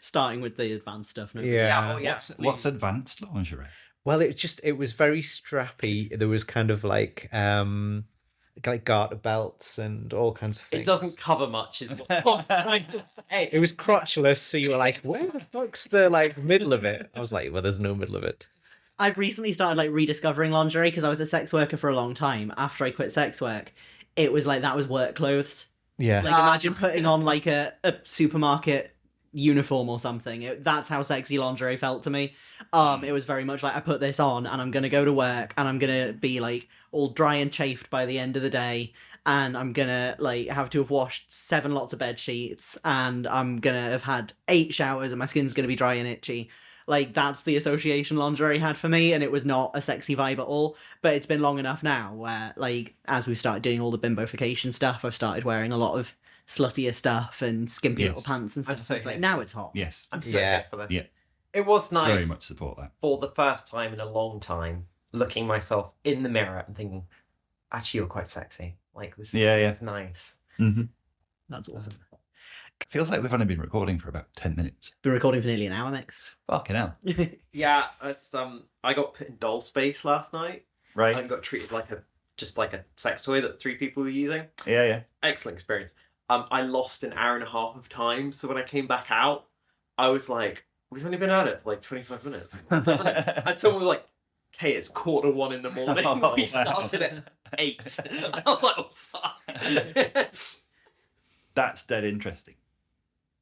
Starting with the advanced stuff. No? Yeah. What's advanced lingerie? Well, it was very strappy. There was kind of like garter belts and all kinds of things. It doesn't cover much, is what I'm trying to say. It was crotchless, so you were like, where the fuck's the like middle of it? I was like, well, there's no middle of it. I've recently started like rediscovering lingerie because I was a sex worker for a long time. After I quit sex work, it was like that was work clothes. Yeah. Like imagine putting on like a supermarket uniform or something. That's how sexy lingerie felt to me. It was very much like I put this on and I'm gonna go to work and I'm gonna be like all dry and chafed by the end of the day, and I'm gonna like have to have washed 7 lots of bed sheets, and I'm gonna have had 8 showers and my skin's gonna be dry and itchy. Like, that's the association lingerie had for me, and it was not a sexy vibe at all. But it's been long enough now where, like, as we've started doing all the bimbofication stuff, I've started wearing a lot of sluttier stuff and skimpy little pants and stuff. So it's like, now it's hot. Yes. I'm so here for this. Yeah. It was nice. Very much support that. For the first time in a long time, looking myself in the mirror and thinking, actually, you're quite sexy. Like, this is nice. Mm-hmm. That's awesome. Feels like we've only been recording for about 10 minutes. Been recording for nearly an hour, Mix. Fucking hell. Yeah, it's I got put in doll space last night. Right. And got treated like a sex toy that 3 people were using. Yeah. Excellent experience. I lost an hour and a half of time, so when I came back out, I was like, we've only been at it for like 25 minutes. And someone was like, hey, it's 1:45 in the morning. We started at 8. I was like, oh fuck. That's dead interesting.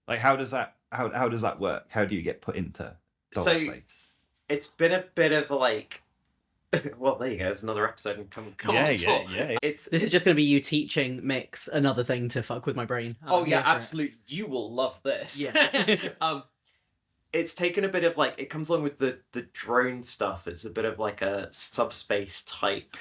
Like, how does that work? How do you get put into doll space? It's been a bit of like, well, there you go. It's another episode and come on. Yeah. This is just going to be you teaching Mix another thing to fuck with my brain. Oh yeah, absolutely. You will love this. Yeah. It's taken a bit of like, it comes along with the drone stuff. It's a bit of like a subspace type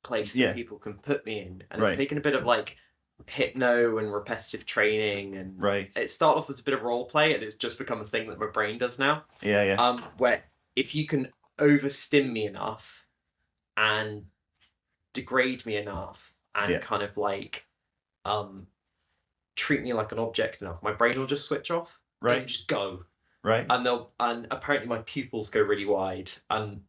place that people can put me in, and it's taken a bit of like hypno and repetitive training, and it started off as a bit of role play, and it's just become a thing that my brain does now. Where if you can overstim me enough and degrade me enough and kind of like treat me like an object enough, my brain will just switch off and just go and apparently my pupils go really wide, and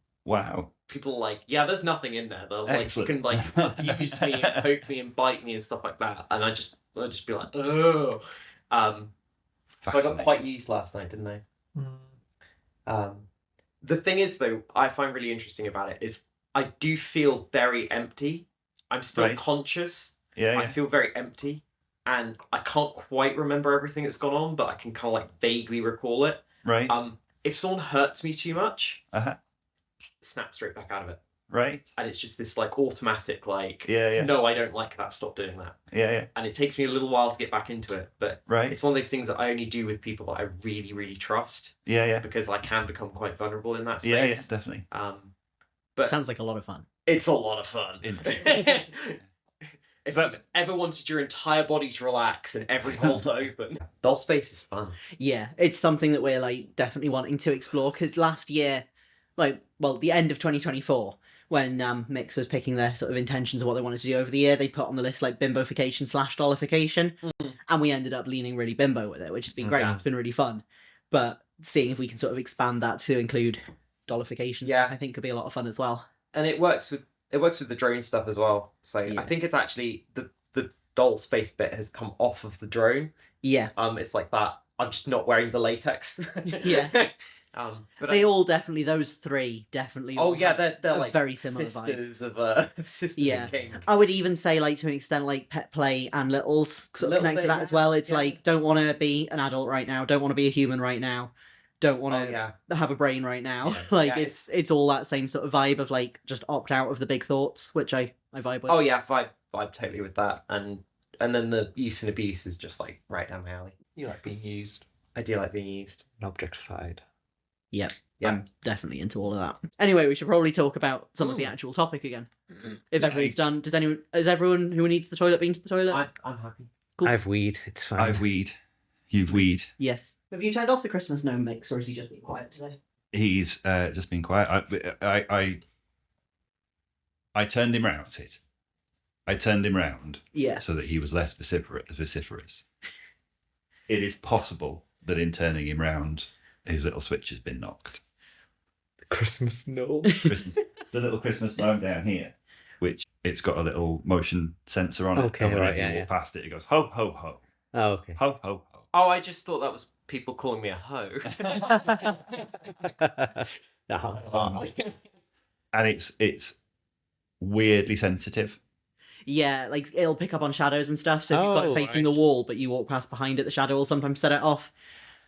people are like, yeah, there's nothing in there. They're like, you can like abuse me and poke me and bite me and stuff like that. And I'll just be like, oh. So I got quite used last night, didn't I? The thing is, though, I find really interesting about it is I do feel very empty. I'm still Right. conscious. Yeah, I feel very empty, and I can't quite remember everything that's gone on, but I can kind of like vaguely recall it. right. If someone hurts me too much, Uh-huh. snap straight back out of it. Right. And it's just this like automatic like, Yeah. no, I don't like that, stop doing that. Yeah. And it takes me a little while to get back into it, but Right. it's one of those things that I only do with people that I really, really trust, Yeah. because I can become quite vulnerable in that space. Yeah, definitely. But Sounds like a lot of fun. it's a lot of fun. If That's- you've ever wanted your entire body to relax and every hole to open, doll space is fun. Yeah, it's something that we're like definitely wanting to explore because last year, the end of 2024, when Mix was picking their sort of intentions of what they wanted to do over the year, they put on the list like bimbofication / dollification, and we ended up leaning really bimbo with it, which has been great. Okay. It's been really fun, but seeing if we can sort of expand that to include dollification Yeah. stuff, I think could be a lot of fun as well. And it works with the drone stuff as well. So Yeah. I think it's actually the doll space bit has come off of the drone. Yeah, It's like that. I'm just not wearing the latex. Yeah. But they all definitely, those three definitely. oh all yeah, have they're a like very similar vibe. sisters of sisters Yeah. of Kink. I would even say, like, to an extent, like pet play and littles sort of Little connect to bit, that yeah, as well. It's yeah. like, don't want to be an adult right now, don't want to be a human right now, don't want to yeah. have a brain right now. Yeah. Like, Yeah, it's all that same sort of vibe of like just opt out of the big thoughts, which I vibe with. Oh yeah, vibe totally with that. And then the use and abuse is just like right down my alley. You like being used I do like being used. and objectified. Yep. Yeah. I'm definitely into all of that. Anyway, we should probably talk about some of the actual topic again. If everyone's done, is everyone who needs the toilet been to the toilet? I'm happy. Cool. I've weed. It's fine. I've weed. You've weed. Yes. Have you turned off the Christmas gnome mix, or has he just been quiet today? He's just been quiet. I turned him round, Sid. I turned him round Yeah. so that he was less vociferous. It is possible that in turning him round, his little switch has been knocked. Christmas no. The little Christmas gnome down here, which it's got a little motion sensor on it. Okay, and whenever right, you yeah, walk past it, it goes ho ho ho, Oh, okay. ho ho ho. Oh, I just thought that was people calling me a hoe. And it's weirdly sensitive. Yeah, like it'll pick up on shadows and stuff. So if you've got it Oh, facing right. the wall, but you walk past behind it, the shadow will sometimes set it off.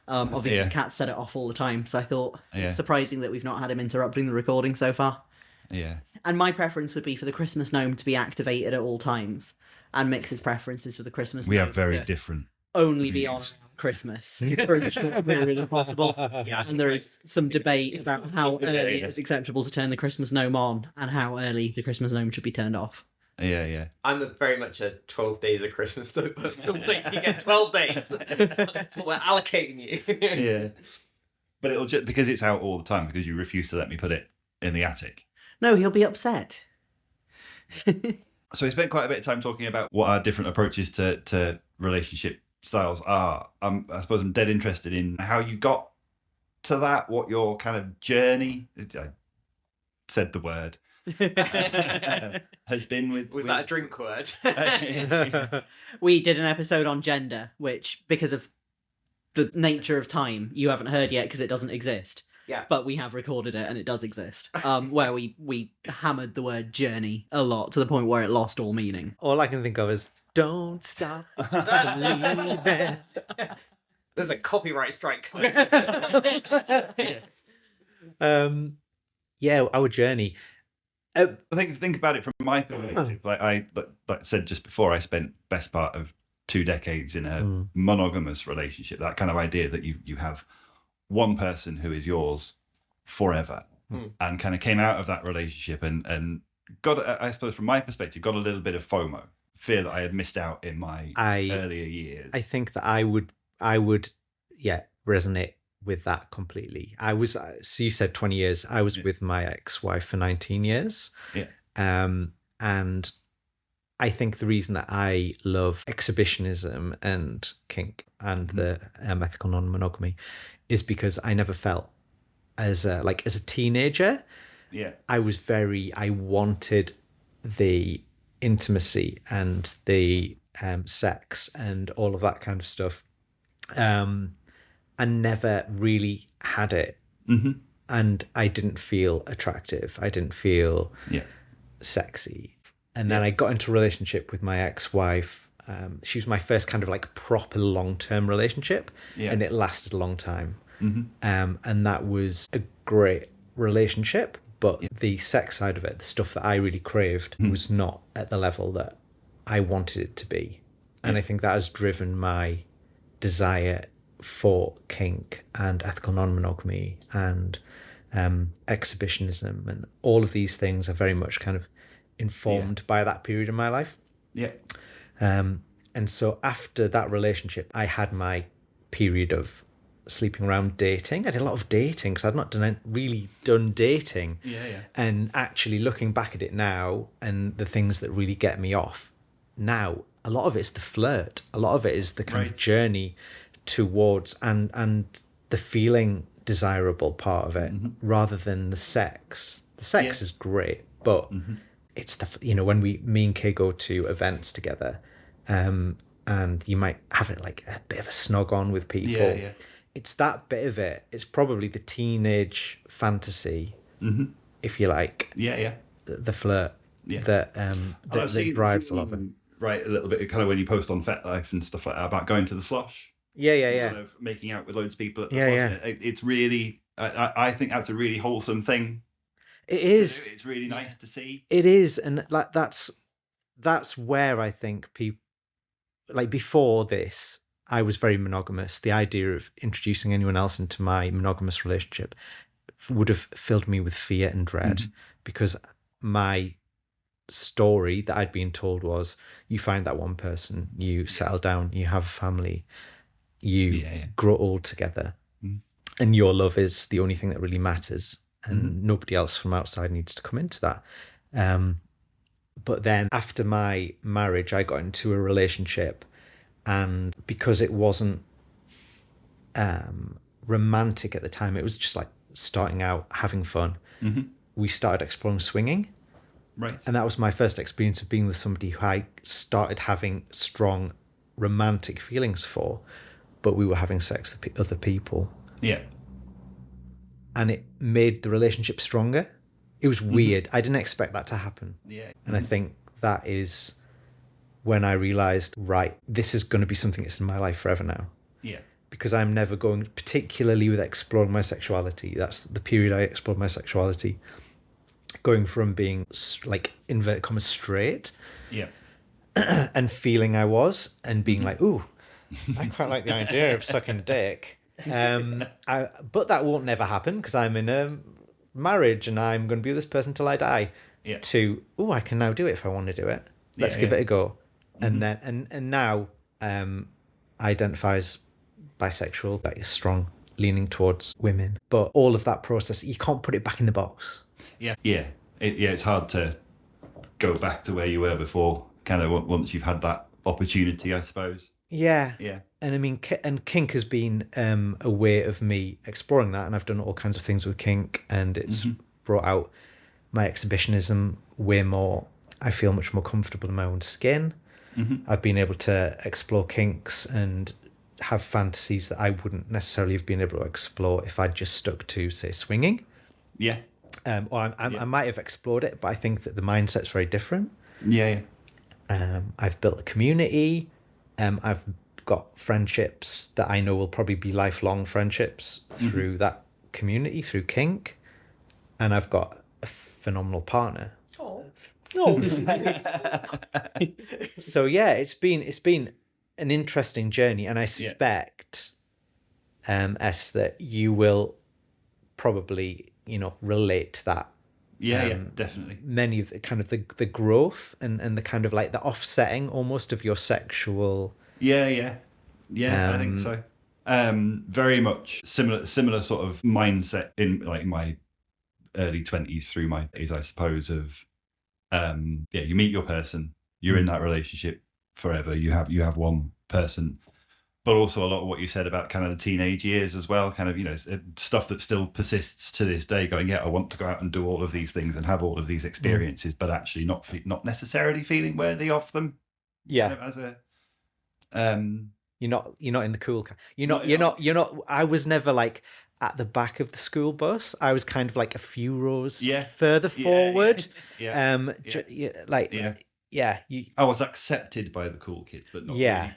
Obviously, Yeah. cats set it off all the time. So I thought Yeah. it's surprising that we've not had him interrupting the recording so far. Yeah. And my preference would be for the Christmas gnome to be activated at all times. And Mix's preference is for the Christmas We gnome have very to different. only be on views. Christmas for a short period if possible. Yeah, And there is some debate about how early Yeah. it's acceptable to turn the Christmas gnome on and how early the Christmas gnome should be turned off. Yeah. I'm very much a 12 days of Christmas type person. Like, you get 12 days. That's what we're allocating you. Yeah. But it'll just because it's out all the time because you refuse to let me put it in the attic. No, he'll be upset. So we spent quite a bit of time talking about what our different approaches to relationship styles are. I suppose I'm dead interested in how you got to that, what your kind of journey, I said the word, has been with... Was that a drink word? We did an episode on gender, which, because of the nature of time, you haven't heard yet because it doesn't exist. Yeah. But we have recorded it and it does exist. Where we hammered the word journey a lot to the point where it lost all meaning. All I can think of is don't stop believing. There's a copyright strike coming. Yeah, our journey. I think about it from my perspective. Like I said just before, I spent best part of 2 decades in a monogamous relationship. That kind of idea that you have one person who is yours forever, and kind of came out of that relationship and got, I suppose, from my perspective, got a little bit of FOMO, fear that I had missed out in my earlier years. I think that I would resonate with that completely. I was, so you said 20 years. I was with my ex-wife for 19 years. Yeah. And I think the reason that I love exhibitionism and kink and the ethical non-monogamy is because I never felt as a teenager. Yeah. I wanted the intimacy and the sex and all of that kind of stuff. And never really had it. Mm-hmm. and I didn't feel attractive. I didn't feel sexy. And then I got into a relationship with my ex-wife. She was my first kind of like proper long-term relationship, and it lasted a long time. And that was a great relationship, but the sex side of it, the stuff that I really craved, was not at the level that I wanted it to be. And I think that has driven my desire for kink and ethical non-monogamy and exhibitionism, and all of these things are very much kind of informed by that period in my life. And so after that relationship, I had my period of sleeping around, dating. I did a lot of dating because I'd not really done dating. And actually looking back at it now, and the things that really get me off now, a lot of it's the flirt. A lot of it is the kind of journey towards and the feeling desirable part of it, rather than the sex. The sex is great, but it's when me and Kay go to events together, and you might have it like a bit of a snog on with people. It's that bit of it. It's probably the teenage fantasy, if you like. The flirt that drives a lot of it. Right, a little bit kind of when you post on FetLife and stuff like that about going to the slosh. Kind of making out with loads of people at the slosh. It's really, I think that's a really wholesome thing. It is. It's really nice to see. It is, and like that's where I think people, like before this, I was very monogamous. The idea of introducing anyone else into my monogamous relationship would have filled me with fear and dread, because my story that I'd been told was, you find that one person, you settle down, you have a family, you grow old together, and your love is the only thing that really matters, and nobody else from outside needs to come into that. But then after my marriage, I got into a relationship, and because it wasn't romantic at the time, it was just like starting out, having fun, we started exploring swinging. And that was my first experience of being with somebody who I started having strong romantic feelings for, but we were having sex with other people. And it made the relationship stronger. It was weird. I didn't expect that to happen. And I think that is when I realised, right, this is going to be something that's in my life forever now. Because I'm never going, particularly with exploring my sexuality, that's the period I explored my sexuality, going from being like inverted commas straight and feeling I was, and being like, ooh, I quite like the idea of sucking dick. But that won't never happen because I'm in a marriage and I'm going to be with this person till I die. To, ooh, I can now do it if I want to do it. Let's give it a go. And then and now identify as bisexual, like a strong leaning towards women. But all of that process, you can't put it back in the box. It's hard to go back to where you were before, kind of once you've had that opportunity, I suppose. And I mean, and kink has been a way of me exploring that, and I've done all kinds of things with kink, and it's brought out my exhibitionism way more. I feel much more comfortable in my own skin. I've been able to explore kinks and have fantasies that I wouldn't necessarily have been able to explore if I'd just stuck to, say, swinging. Or I might have explored it, but I think that the mindset's very different. I've built a community. I've got friendships that I know will probably be lifelong friendships through that community, through kink. And I've got a phenomenal partner. So it's been an interesting journey, and I suspect that you will probably relate to that. Definitely. Many of the kind of the growth and the kind of like the offsetting almost of your sexual. I think so. Very much similar sort of mindset in like my early 20s through my days, I suppose, of you meet your person, you're in that relationship forever, you have one person, but also a lot of what you said about kind of the teenage years as well, kind of stuff that still persists to this day, going, I want to go out and do all of these things and have all of these experiences, but actually not necessarily feeling worthy of them. Kind of as a You're not in the cool. You're No, not. You're not. I was never like at the back of the school bus. I was kind of like a few rows further forward. Yeah. Yeah. You. I was accepted by the cool kids, but not really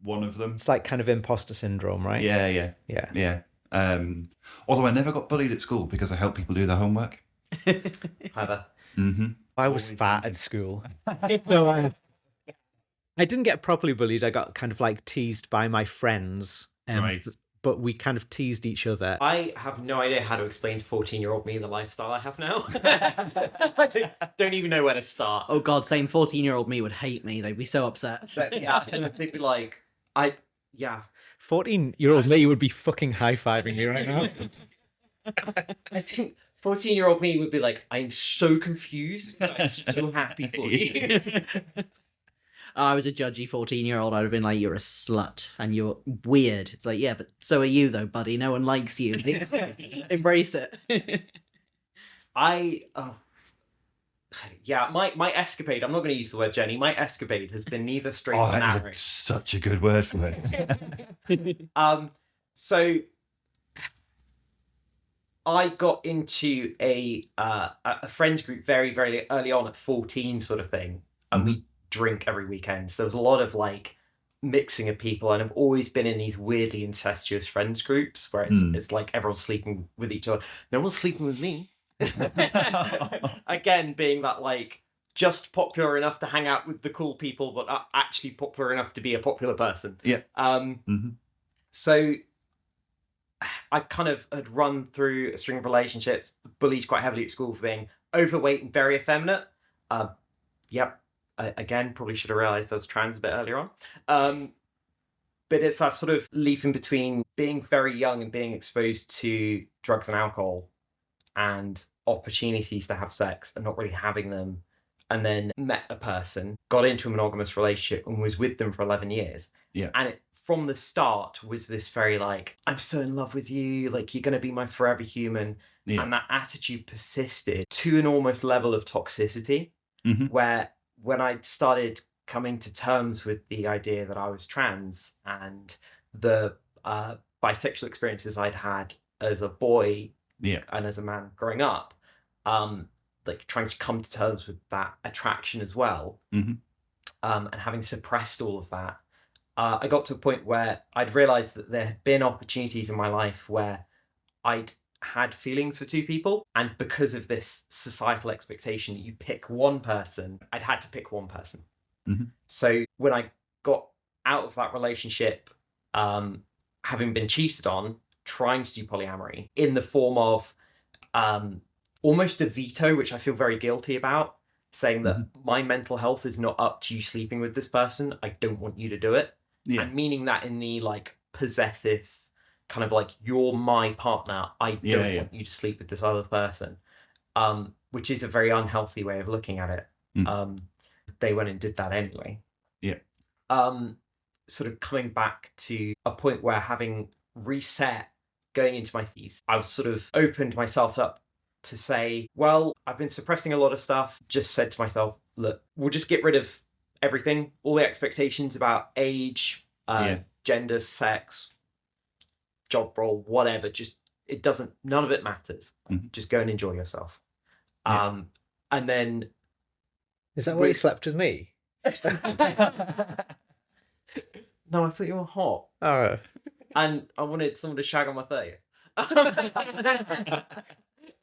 one of them. It's like kind of imposter syndrome, right? Yeah. Although I never got bullied at school because I helped people do their homework. Clever. Mm-hmm. I was fat at school. So I didn't get properly bullied. I got kind of like teased by my friends. Right. But we kind of teased each other. I have no idea how to explain to 14-year-old me the lifestyle I have now. I don't even know where to start. Oh God, same 14-year-old me would hate me. They'd be so upset. But yeah, they'd be like, 14-year-old me would be fucking high-fiving you right now. I think 14-year-old me would be like, I'm so confused, but I'm so happy for you. I was a judgy 14-year-old. I'd have been like, you're a slut and you're weird. It's like, yeah, but so are you though, buddy. No one likes you. Embrace it. My escapade, I'm not going to use the word Jenny, my escapade has been neither straight nor narrow. That is such a good word for it. So I got into a friends group very, very early on at 14 sort of thing. And we drink every weekend. So there was a lot of like mixing of people, and I've always been in these weirdly incestuous friends groups where it's like everyone's sleeping with each other. No one's sleeping with me. Again, being that like just popular enough to hang out with the cool people, but actually popular enough to be a popular person. Yeah. So I kind of had run through a string of relationships, bullied quite heavily at school for being overweight and very effeminate. Again, probably should have realised I was trans a bit earlier on. But it's that sort of leap in between being very young and being exposed to drugs and alcohol and opportunities to have sex and not really having them, and then met a person, got into a monogamous relationship and was with them for 11 years. Yeah. And it, from the start, was this very like, I'm so in love with you, like you're going to be my forever human. Yeah. And that attitude persisted to an almost level of toxicity, where when I started coming to terms with the idea that I was trans and the bisexual experiences I'd had as a boy and as a man growing up, like trying to come to terms with that attraction as well, and having suppressed all of that, I got to a point where I'd realised that there had been opportunities in my life where I'd had feelings for two people, and because of this societal expectation that you pick one person, I'd had to pick one person. So when I got out of that relationship, having been cheated on, trying to do polyamory in the form of almost a veto, which I feel very guilty about, saying that my mental health is not up to you sleeping with this person, I don't want you to do it. And meaning that in the like possessive kind of like, you're my partner, I don't want you to sleep with this other person, which is a very unhealthy way of looking at it. They went and did that anyway. Sort of coming back to a point where, having reset, going into my thesis, I was sort of opened myself up to say, well, I've been suppressing a lot of stuff, just said to myself, look, we'll just get rid of everything, all the expectations about age, gender, sex, job role, whatever, just, it doesn't, none of it matters. Just go and enjoy yourself. And then... Is that why you slept with me? No, I thought you were hot. Oh. And I wanted someone to shag on my 30th.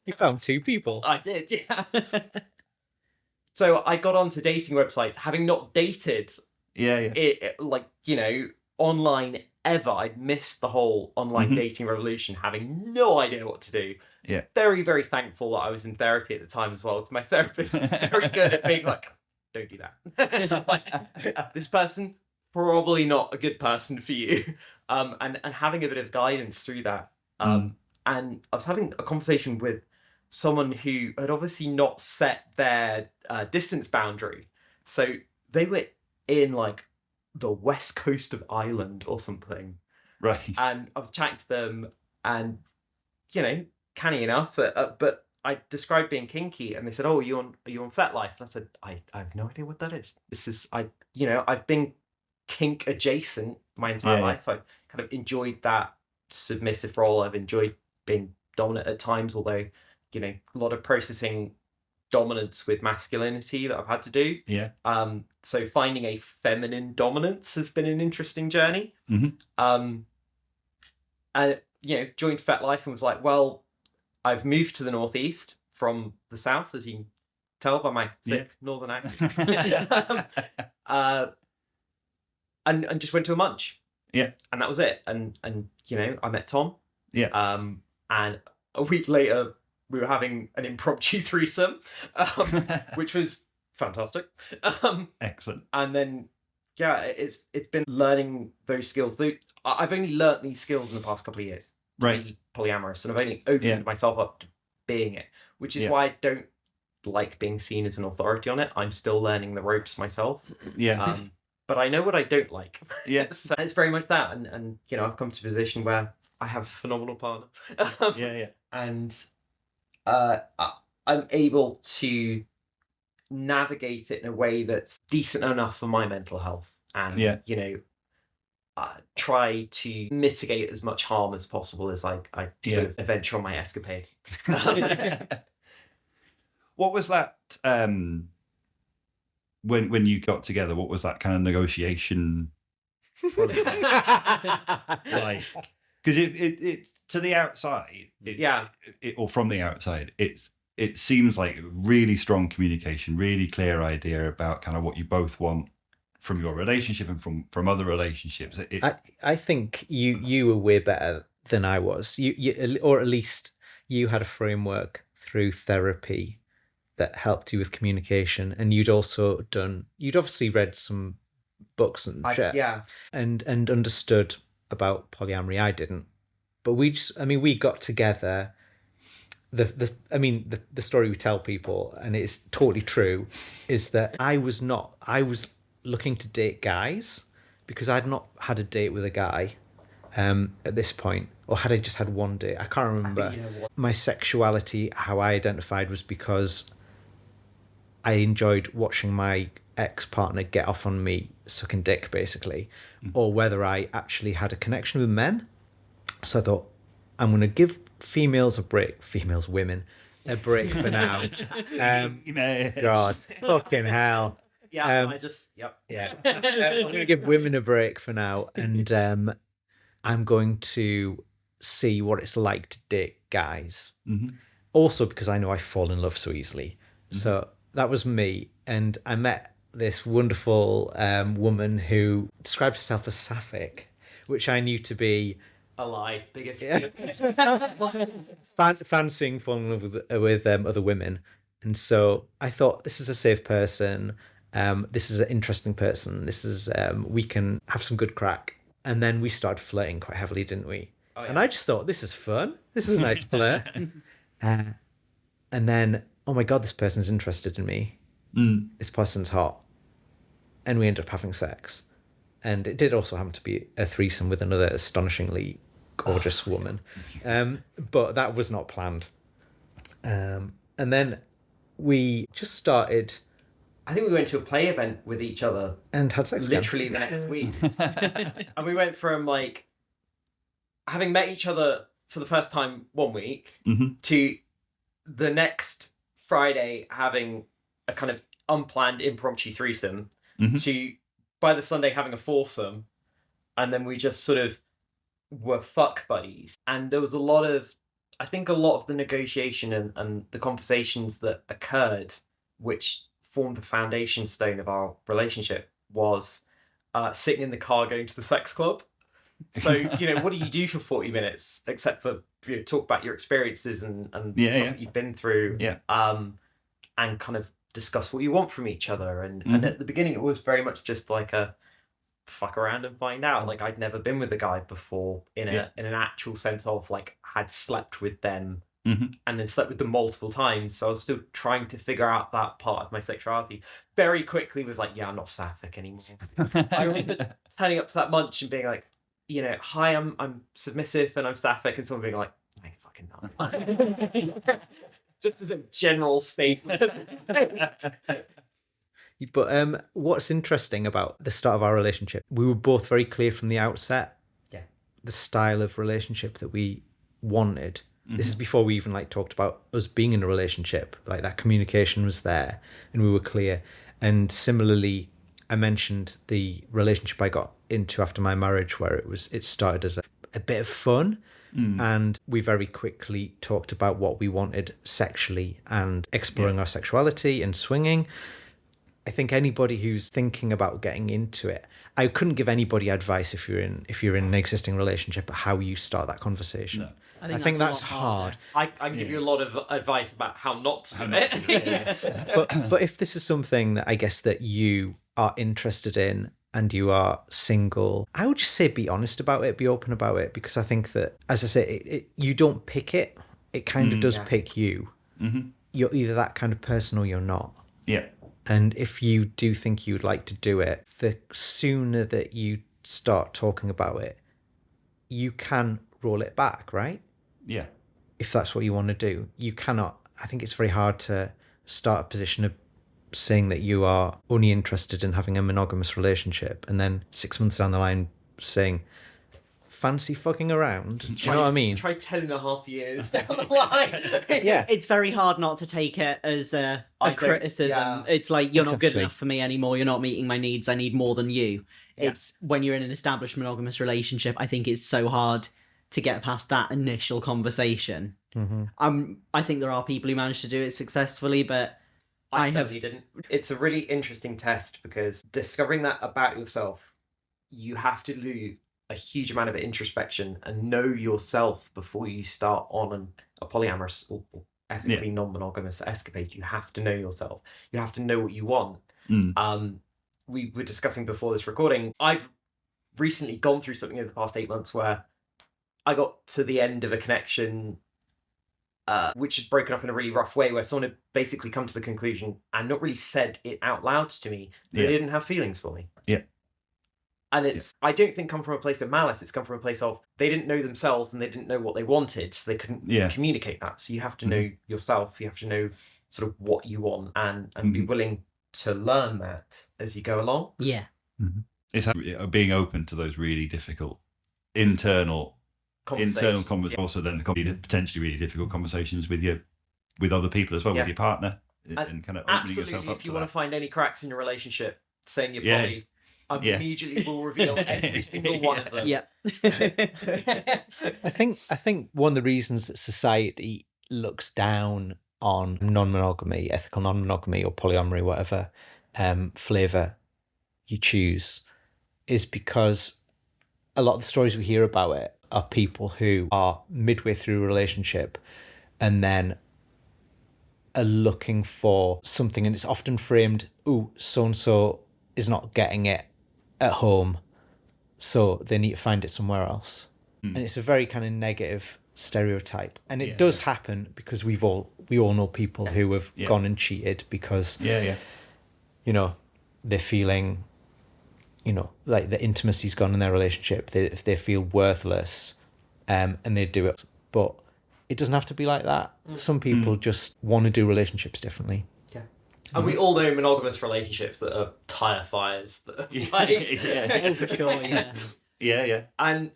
You found two people. I did, yeah. So I got onto dating websites, having not dated it, like, you know, online ever. I'd missed the whole online dating revolution, having no idea what to do. Yeah. Very, very thankful that I was in therapy at the time as well, because my therapist was very good at being like, don't do that. Like, this person, probably not a good person for you. And having a bit of guidance through that. And I was having a conversation with someone who had obviously not set their distance boundary. So they were in like the west coast of Ireland or something. Right. And I was chatting to them, and, you know, canny enough, but I described being kinky, and they said, "Oh, are you on FetLife?" And I said, "I have no idea what that is. This is I've been kink adjacent my entire Yeah, yeah. life. I kind of enjoyed that submissive role. I've enjoyed being dominant at times, although, you know, a lot of processing dominance with masculinity that I've had to do. Yeah. So finding a feminine dominance has been an interesting journey. Mm-hmm. And, you know, joined FetLife and was like, well, I've moved to the Northeast from the South, as you can tell by my thick Northern accent. And just went to a munch. Yeah. And that was it. And you know, I met Tom. Yeah. And a week later, we were having an impromptu threesome, which was fantastic. Excellent. And then, yeah, it's been learning those skills. I've only learnt these skills in the past couple of years. Right. To be polyamorous, and I've only opened myself up to being it, which is why I don't like being seen as an authority on it. I'm still learning the ropes myself. Yeah. But I know what I don't like. Yeah. So it's very much that, and you know, I've come to a position where I have a phenomenal partner. Yeah. And I'm able to navigate it in a way that's decent enough for my mental health, and you know, try to mitigate as much harm as possible as I sort of venture on my escapade. What was that when you got together? What was that kind of negotiation like? Because it to the outside, or from the outside, it seems like really strong communication, really clear idea about kind of what you both want from your relationship and from other relationships. I think you were way better than I was. You or at least you had a framework through therapy that helped you with communication, and you'd obviously read some books and shit, and understood about polyamory. I didn't, but we got together. The story we tell people, and it's totally true, is that I was looking to date guys because I'd not had a date with a guy at this point, or had I just had one date? I can't remember. My sexuality, how I identified, was because I enjoyed watching my ex-partner get off on me sucking dick, basically, or whether I actually had a connection with men. So I thought, I'm going to give women a break for now. God, fucking hell. Yeah, I'm going to give women a break for now, and I'm going to see what it's like to date guys. Mm-hmm. Also because I know I fall in love so easily. Mm-hmm. So that was me, and I met this wonderful woman who described herself as sapphic, which I knew to be a lie. Biggest. Fancying falling in love with other women. And so I thought, this is a safe person. This is an interesting person. This is we can have some good crack. And then we started flirting quite heavily, didn't we? Oh, yeah. And I just thought, this is fun. This is a nice flirt. And then, oh my God, this person's interested in me. This person's hot. And we ended up having sex. And it did also happen to be a threesome with another astonishingly gorgeous woman. But that was not planned. And then we just started... I think we went to a play event with each other. And had sex literally the next week. And we went from, like, having met each other for the first time one week to the next Friday having a kind of unplanned impromptu threesome to, by the Sunday, having a foursome. And then we just sort of were fuck buddies. And there was a lot of the negotiation and the conversations that occurred, which formed the foundation stone of our relationship, was sitting in the car going to the sex club. So, you know, what do you do for 40 minutes except for talk about your experiences and stuff that you've been through, and kind of discuss what you want from each other. And at the beginning, it was very much just like a fuck around and find out. Like, I'd never been with a guy before in an actual sense of, like, had slept with them and then slept with them multiple times. So I was still trying to figure out that part of my sexuality. Very quickly was like, yeah, I'm not sapphic anymore. I remember turning up to that munch and being like, you know, hi, I'm submissive and I'm sapphic, and someone being like, no, you're fucking not. Just as a general statement. But what's interesting about the start of our relationship, we were both very clear from the outset. Yeah. The style of relationship that we wanted. This is before we even like talked about us being in a relationship. Like that communication was there and we were clear. And similarly, I mentioned the relationship I got into after my marriage, where it started as a bit of fun. And we very quickly talked about what we wanted sexually and exploring our sexuality and swinging. I think anybody who's thinking about getting into it, I couldn't give anybody advice if you're in an existing relationship how you start that conversation. No. I think that's hard. I can give you a lot of advice about how not to do it. But if this is something that I guess that you are interested in and you are single, I would just say be honest about it, be open about it, because I think that, as I say, you don't pick it. It kind of does pick you. Mm-hmm. You're either that kind of person or you're not. Yeah. And if you do think you would like to do it, the sooner that you start talking about it, you can roll it back, right? Yeah. If that's what you want to do. You cannot. I think it's very hard to start a position of saying that you are only interested in having a monogamous relationship and then 6 months down the line saying, fancy fucking around. Do you know what I mean? Try 10.5 years down the line. Yeah. It's very hard not to take it as a criticism. Yeah. It's like, you're not good enough for me anymore. You're not meeting my needs. I need more than you. Yeah. It's when you're in an established monogamous relationship, I think it's so hard to get past that initial conversation. Mm-hmm. I think there are people who manage to do it successfully, but I certainly didn't. It's a really interesting test because discovering that about yourself, you have to do a huge amount of introspection and know yourself before you start on a polyamorous or ethically non-monogamous escapade. You have to know yourself. You have to know what you want. We were discussing before this recording, I've recently gone through something over the past 8 months where I got to the end of a connection which had broken up in a really rough way, where someone had basically come to the conclusion and not really said it out loud to me that they didn't have feelings for me. Yeah. And it's, I don't think come from a place of malice. It's come from a place of they didn't know themselves and they didn't know what they wanted, so they couldn't communicate that. So you have to know yourself. You have to know sort of what you want and be willing to learn that as you go along. Yeah. Mm-hmm. It's being open to those really difficult internal conversations, also then the potentially really difficult conversations with other people as well, with your partner, and kind of opening yourself up. If you want to find any cracks in your relationship, saying you're poly, immediately will reveal every single one of them. Yeah. I think one of the reasons that society looks down on non-monogamy, ethical non-monogamy, or polyamory, whatever flavor you choose, is because a lot of the stories we hear about it are people who are midway through a relationship and then are looking for something, and it's often framed, so-and-so is not getting it at home, so they need to find it somewhere else. And it's a very kind of negative stereotype, and it does happen because we all know people who have gone and cheated because you know, they're feeling, you know, like the intimacy's gone in their relationship, if they feel worthless, and they do it. But it doesn't have to be like that. Some people just want to do relationships differently. Yeah. And we all know monogamous relationships that are tire fires. That are for sure, Yeah. And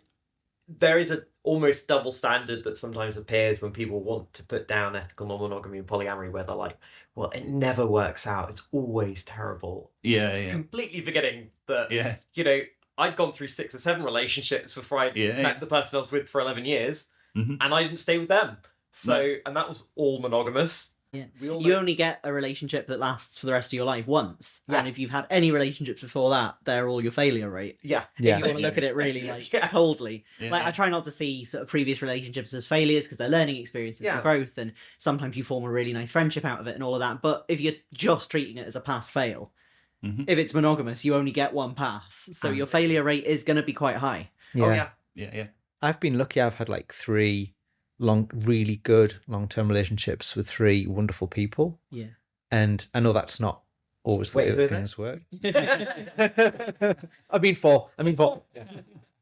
there is a almost double standard that sometimes appears when people want to put down ethical non-monogamy and polyamory, where they're like, well, it never works out. It's always terrible. Yeah. Completely forgetting that, you know, I'd gone through 6 or 7 relationships before I met the person I was with for 11 years, and I didn't stay with them. So, and that was all monogamous. Yeah. You only get a relationship that lasts for the rest of your life once. Yeah. And if you've had any relationships before that, they're all your failure rate. Yeah. If you want to look at it really coldly. Yeah. Like, I try not to see sort of previous relationships as failures because they're learning experiences and growth, and sometimes you form a really nice friendship out of it and all of that. But if you're just treating it as a pass-fail, if it's monogamous, you only get one pass. So your failure rate is going to be quite high. Yeah. I've been lucky. I've had like 3 really good long-term relationships with 3 wonderful people. Yeah. And I know that's not always the way that things work. I mean 4.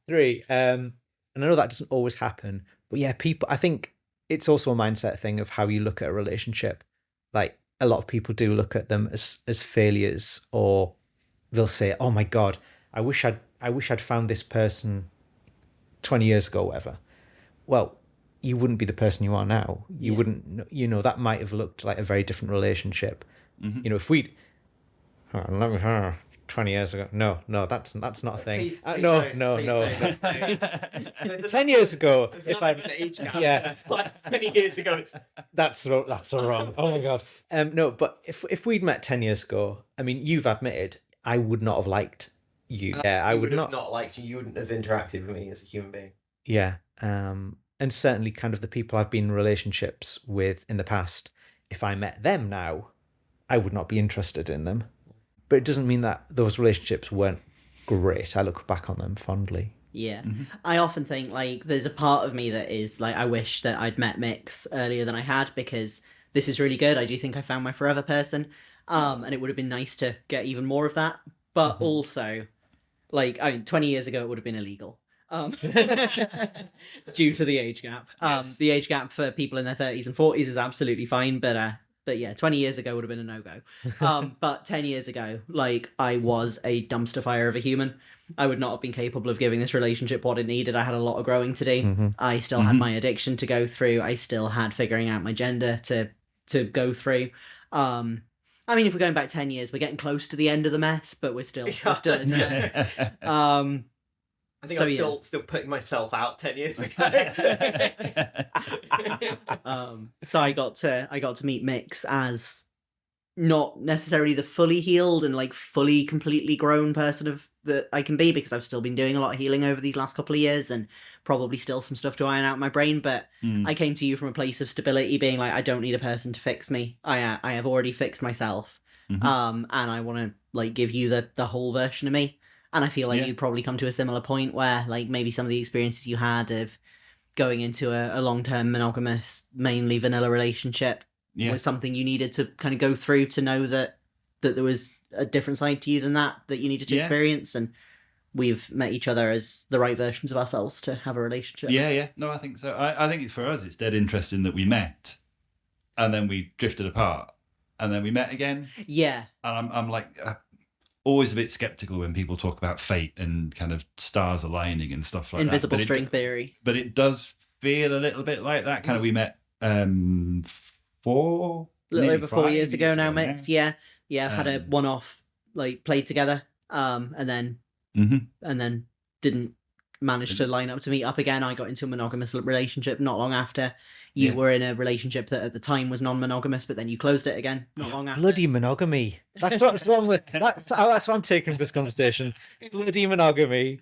3. And I know that doesn't always happen. But yeah, people, I think it's also a mindset thing of how you look at a relationship. Like, a lot of people do look at them as failures, or they'll say, "Oh my God, I wish I'd found this person 20 years ago, or whatever." Well, you wouldn't be the person you are now. You wouldn't, that might have looked like a very different relationship. Mm-hmm. If we'd, 20 years ago, no, that's not a thing. Please No. don't. 10 years ago, If I'm the age gap. Yeah. 20 years ago, it's that's so wrong. Oh my God. No, but if we'd met 10 years ago, I mean, you've admitted I would not have liked you. Yeah, I would have not liked you. You wouldn't have interacted with me as a human being. Yeah. And certainly kind of the people I've been in relationships with in the past, if I met them now, I would not be interested in them. But it doesn't mean that those relationships weren't great. I look back on them fondly. Yeah. I often think, like, there's a part of me that is, like, I wish that I'd met Mix earlier than I had, because this is really good. I do think I found my forever person. And it would have been nice to get even more of that. But also, like, 20 years ago, it would have been illegal. Due to the age gap. Yes. The age gap for people in their 30s and 40s is absolutely fine, but yeah, 20 years ago would have been a no-go. But 10 years ago, like, I was a dumpster fire of a human. I would not have been capable of giving this relationship what it needed. I had a lot of growing to do. I still had my addiction to go through. I still had figuring out my gender to go through. I mean, if we're going back 10 years, we're getting close to the end of the mess, but we're still in mess. I think I'm still putting myself out 10 years ago. So I got to meet Mix as not necessarily the fully healed and like fully completely grown person that I can be, because I've still been doing a lot of healing over these last couple of years and probably still some stuff to iron out in my brain. But I came to you from a place of stability, being like, I don't need a person to fix me. I have already fixed myself. And I want to like give you the whole version of me. And I feel like you'd probably come to a similar point where, like, maybe some of the experiences you had of going into a long-term monogamous, mainly vanilla relationship was something you needed to kind of go through to know that there was a different side to you than that you needed to experience. And we've met each other as the right versions of ourselves to have a relationship. Yeah. No, I think so. I think for us, it's dead interesting that we met and then we drifted apart and then we met again. Yeah. And I'm like... always a bit skeptical when people talk about fate and kind of stars aligning and stuff like Invisible string theory. But it does feel a little bit like that. Kind of, we met a little over 4 years ago now, Mix. Yeah. Had a one-off, like, played together, and then didn't manage to line up to meet up again. I got into a monogamous relationship not long after. You were in a relationship that at the time was non-monogamous, but then you closed it again not long after. Bloody monogamy. That's what's wrong with... That's what I'm taking from this conversation. Bloody monogamy.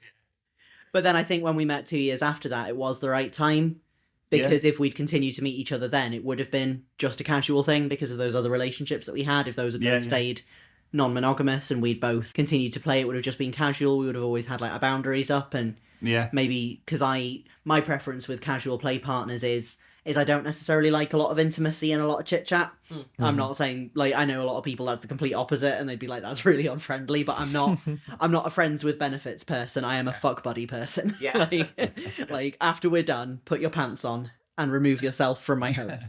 But then I think when we met 2 years after that, it was the right time. Because if we'd continued to meet each other then, it would have been just a casual thing because of those other relationships that we had. If those had stayed non-monogamous and we'd both continued to play, it would have just been casual. We would have always had like our boundaries up, and maybe because my preference with casual play partners is I don't necessarily like a lot of intimacy and a lot of chit chat. I'm not saying, like, I know a lot of people that's the complete opposite and they'd be like, that's really unfriendly, but I'm not a friends with benefits person. I am a fuck buddy person. Yeah. like after we're done, put your pants on and remove yourself from my home.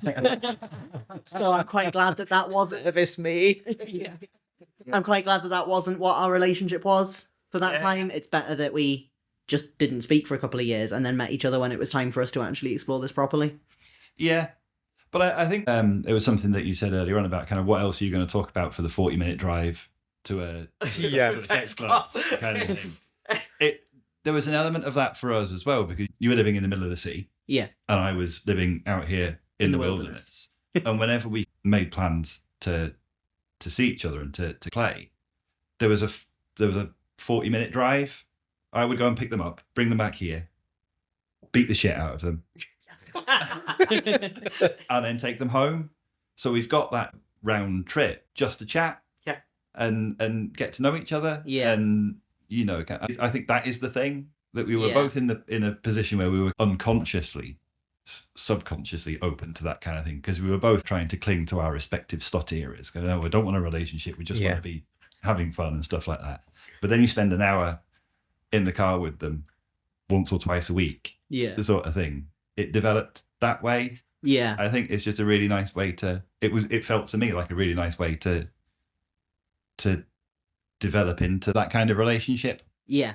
So I'm quite glad that wasn't It's me. I'm quite glad that wasn't what our relationship was for that time. It's better that we just didn't speak for a couple of years and then met each other when it was time for us to actually explore this properly. Yeah. But I think it was something that you said earlier on about kind of what else are you going to talk about for the 40-minute drive to a sex club kind of thing. There was an element of that for us as well, because you were living in the middle of the sea. Yeah. And I was living out here in the wilderness. And whenever we made plans to see each other and to play, there was a 40-minute drive. I would go and pick them up, bring them back here, beat the shit out of them. And then take them home. So we've got that round trip just to chat and get to know each other. And I think that is the thing, that we were both in a position where we were unconsciously, subconsciously open to that kind of thing, because we were both trying to cling to our respective slot areas. No, we don't want a relationship, we just want to be having fun and stuff like that. But then you spend an hour in the car with them once or twice a week, the sort of thing. It developed that way. Yeah. I think it's just a really nice way to. It felt to me like a really nice way to develop into that kind of relationship. Yeah.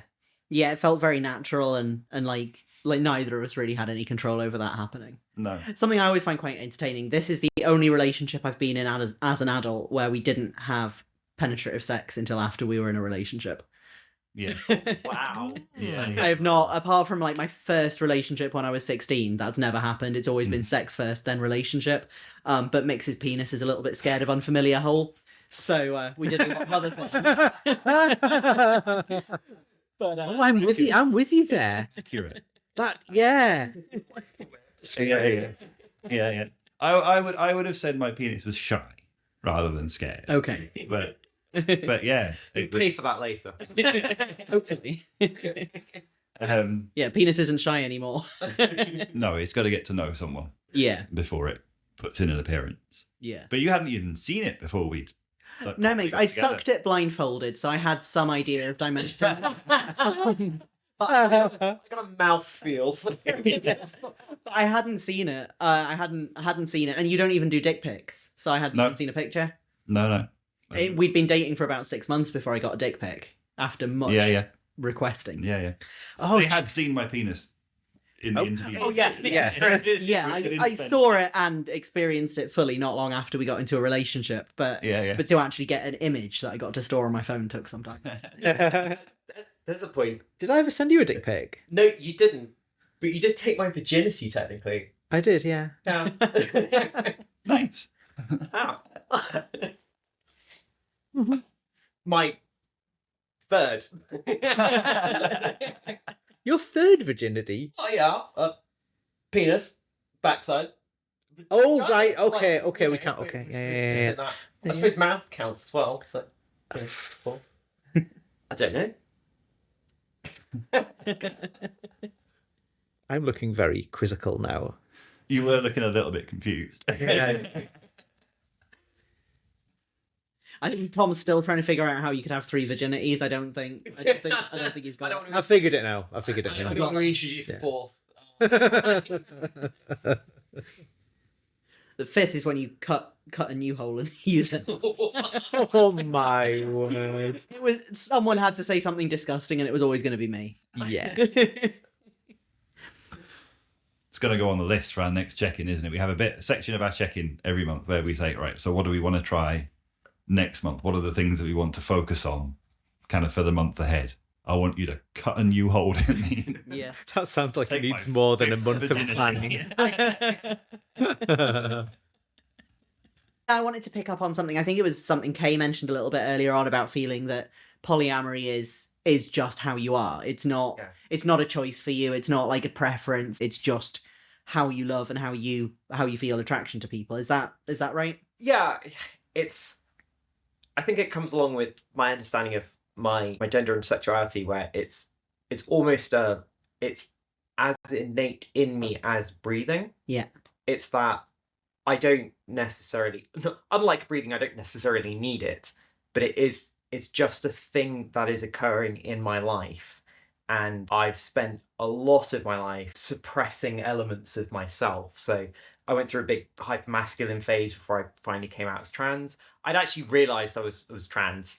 Yeah, it felt very natural and like neither of us really had any control over that happening. No. Something I always find quite entertaining. This is the only relationship I've been in as an adult where we didn't have penetrative sex until after we were in a relationship. Yeah. Wow. Yeah. I have not, apart from like my first relationship when I was 16, that's never happened. It's always been sex first, then relationship. But Mix's penis is a little bit scared of unfamiliar hole. So we did a lot of other things. But, Oh, I'm with you. I'm with you there. Accurate. Yeah. Yeah. I would have said my penis was shy rather than scared. Okay. But yeah. Pay for that later. Hopefully. Yeah, penis isn't shy anymore. No, it's got to get to know someone Yeah. before it puts in an appearance. Yeah. But you hadn't even seen it before we'd. No, mate, I'd sucked it blindfolded, so I had some idea of dimension. I got a mouth feel for But I hadn't seen it. I hadn't seen it, and you don't even do dick pics, so I hadn't even seen a picture. No. We'd been dating for about 6 months before I got a dick pic after much requesting. Yeah. Oh, They had seen my penis in the interview. Oh yeah. Yeah, I saw it and experienced it fully not long after we got into a relationship. But but to actually get an image that I got to store on my phone took some time. There's a point. Did I ever send you a dick pic? No, you didn't. But you did take my virginity, technically. I did, yeah. Yeah. Nice. How? My third. Your third virginity? Oh yeah. Penis, backside. Oh, Vagina. right. Okay, Like, okay, you we know, can't. if Okay, we yeah. just did that. I suppose mouth counts as well. So. you know, four. I don't know. I'm looking very quizzical now. You were looking a little bit confused. I think Tom's still trying to figure out how you could have 3 virginities. I don't think he's got it. I figured it now. I figured it I now. don't want to introduce the fourth. The 5th is when you cut a new hole and use it. Oh my word. Someone had to say something disgusting, and it was always going to be me. Yeah. It's going to go on the list for our next check-in, isn't it? We have a section of our check-in every month where we say, right, so what do we want to try next month? What are the things that we want to focus on kind of for the month ahead? I want you to cut a new hole in me. Yeah. That sounds like Take it needs my more than a fifth month of virginity. planning. I wanted to pick up on something. I think it was something Kay mentioned a little bit earlier on about feeling that polyamory is just how you are. It's not a choice for you. It's not like a preference. It's just how you love and how you feel attraction to people. Is that right? Yeah, I think it comes along with my understanding of my gender and sexuality, where it's almost it's as innate in me as breathing. Yeah. It's that I don't necessarily, unlike breathing, I don't necessarily need it, but it's just a thing that is occurring in my life. And I've spent a lot of my life suppressing elements of myself. So I went through a big hypermasculine phase before I finally came out as trans. I'd actually realised I was trans.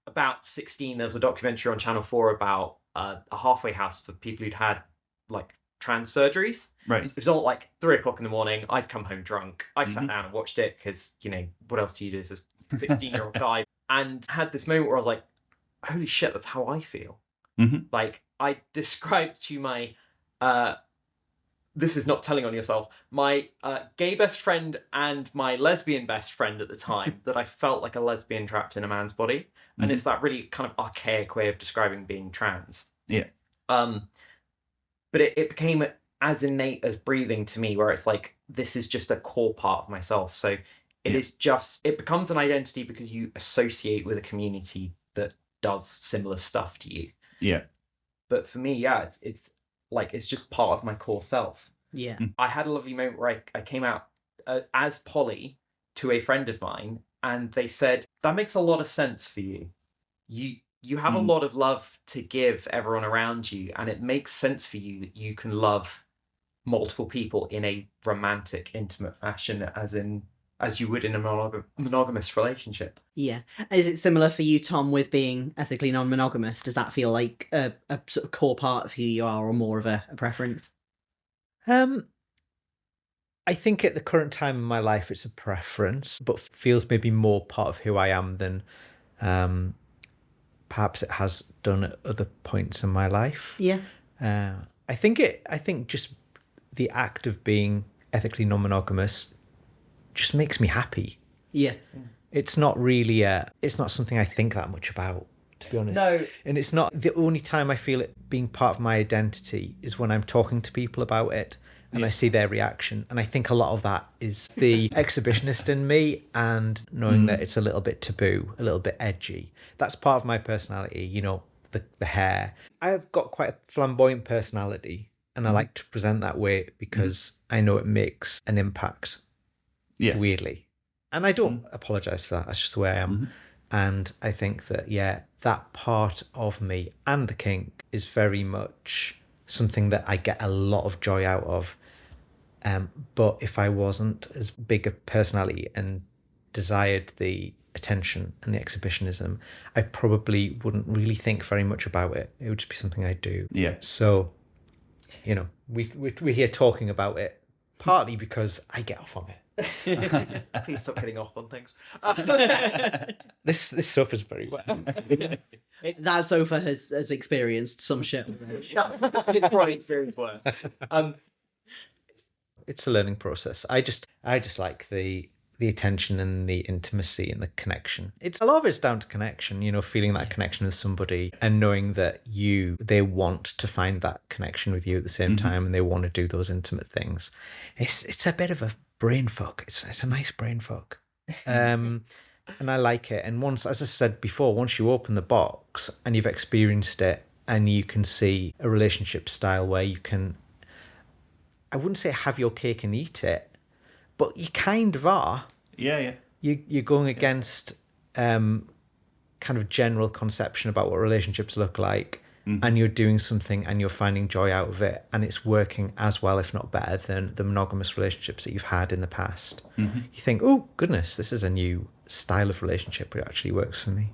About 16, there was a documentary on Channel 4 about a halfway house for people who'd had like trans surgeries. Right. It was all like 3 o'clock in the morning. I'd come home drunk. I sat down and watched it because, you know, what else do you do as a 16-year-old guy? And had this moment where I was like, holy shit, that's how I feel. Mm-hmm. Like, I described to my, this is not telling on yourself, my gay best friend and my lesbian best friend at the time, that I felt like a lesbian trapped in a man's body. And it's that really kind of archaic way of describing being trans. Yeah. But it became as innate as breathing to me, where it's like, this is just a core part of myself. So it becomes an identity because you associate with a community that does similar stuff to you. Yeah. But for me, it's like, it's just part of my core self. Yeah. I had a lovely moment where I came out as poly to a friend of mine, and they said, that makes a lot of sense for you. You have a lot of love to give everyone around you, and it makes sense for you that you can love multiple people in a romantic, intimate fashion, as you would in a monogamous relationship. Yeah. Is it similar for you, Tom, with being ethically non-monogamous? Does that feel like a sort of core part of who you are, or more of a preference? I think at the current time in my life, it's a preference, but feels maybe more part of who I am than perhaps it has done at other points in my life. Yeah. I think just the act of being ethically non-monogamous just makes me happy. Yeah. It's not really it's not something I think that much about, to be honest. No. And it's not the only time I feel it being part of my identity is when I'm talking to people about it and I see their reaction. And I think a lot of that is the exhibitionist in me and knowing that it's a little bit taboo, a little bit edgy. That's part of my personality, you know, the hair. I've got quite a flamboyant personality and I like to present that way because I know it makes an impact. Yeah. Weirdly. And I don't apologise for that. That's just the way I am. And I think that, that part of me and the kink is very much something that I get a lot of joy out of. But if I wasn't as big a personality and desired the attention and the exhibitionism, I probably wouldn't really think very much about it. It would just be something I do. Yeah. So, you know, we're here talking about it partly because I get off on it. Please stop getting off on things. This suffers very well. That sofa has experienced some shit. It's probably experienced worse. It's a learning process. I just like the attention and the intimacy and the connection. A lot of it's down to connection, you know, feeling that connection with somebody and knowing that they want to find that connection with you at the same time and they want to do those intimate things. It's a bit of a brain fuck. It's a nice brain fuck. And I like it. And once, as I said before, once you open the box and you've experienced it and you can see a relationship style where you can, I wouldn't say have your cake and eat it, but you kind of are. Yeah. You're going against kind of general conception about what relationships look like, and you're doing something and you're finding joy out of it, and it's working as well, if not better, than the monogamous relationships that you've had in the past. You think, oh, goodness, this is a new style of relationship that actually works for me.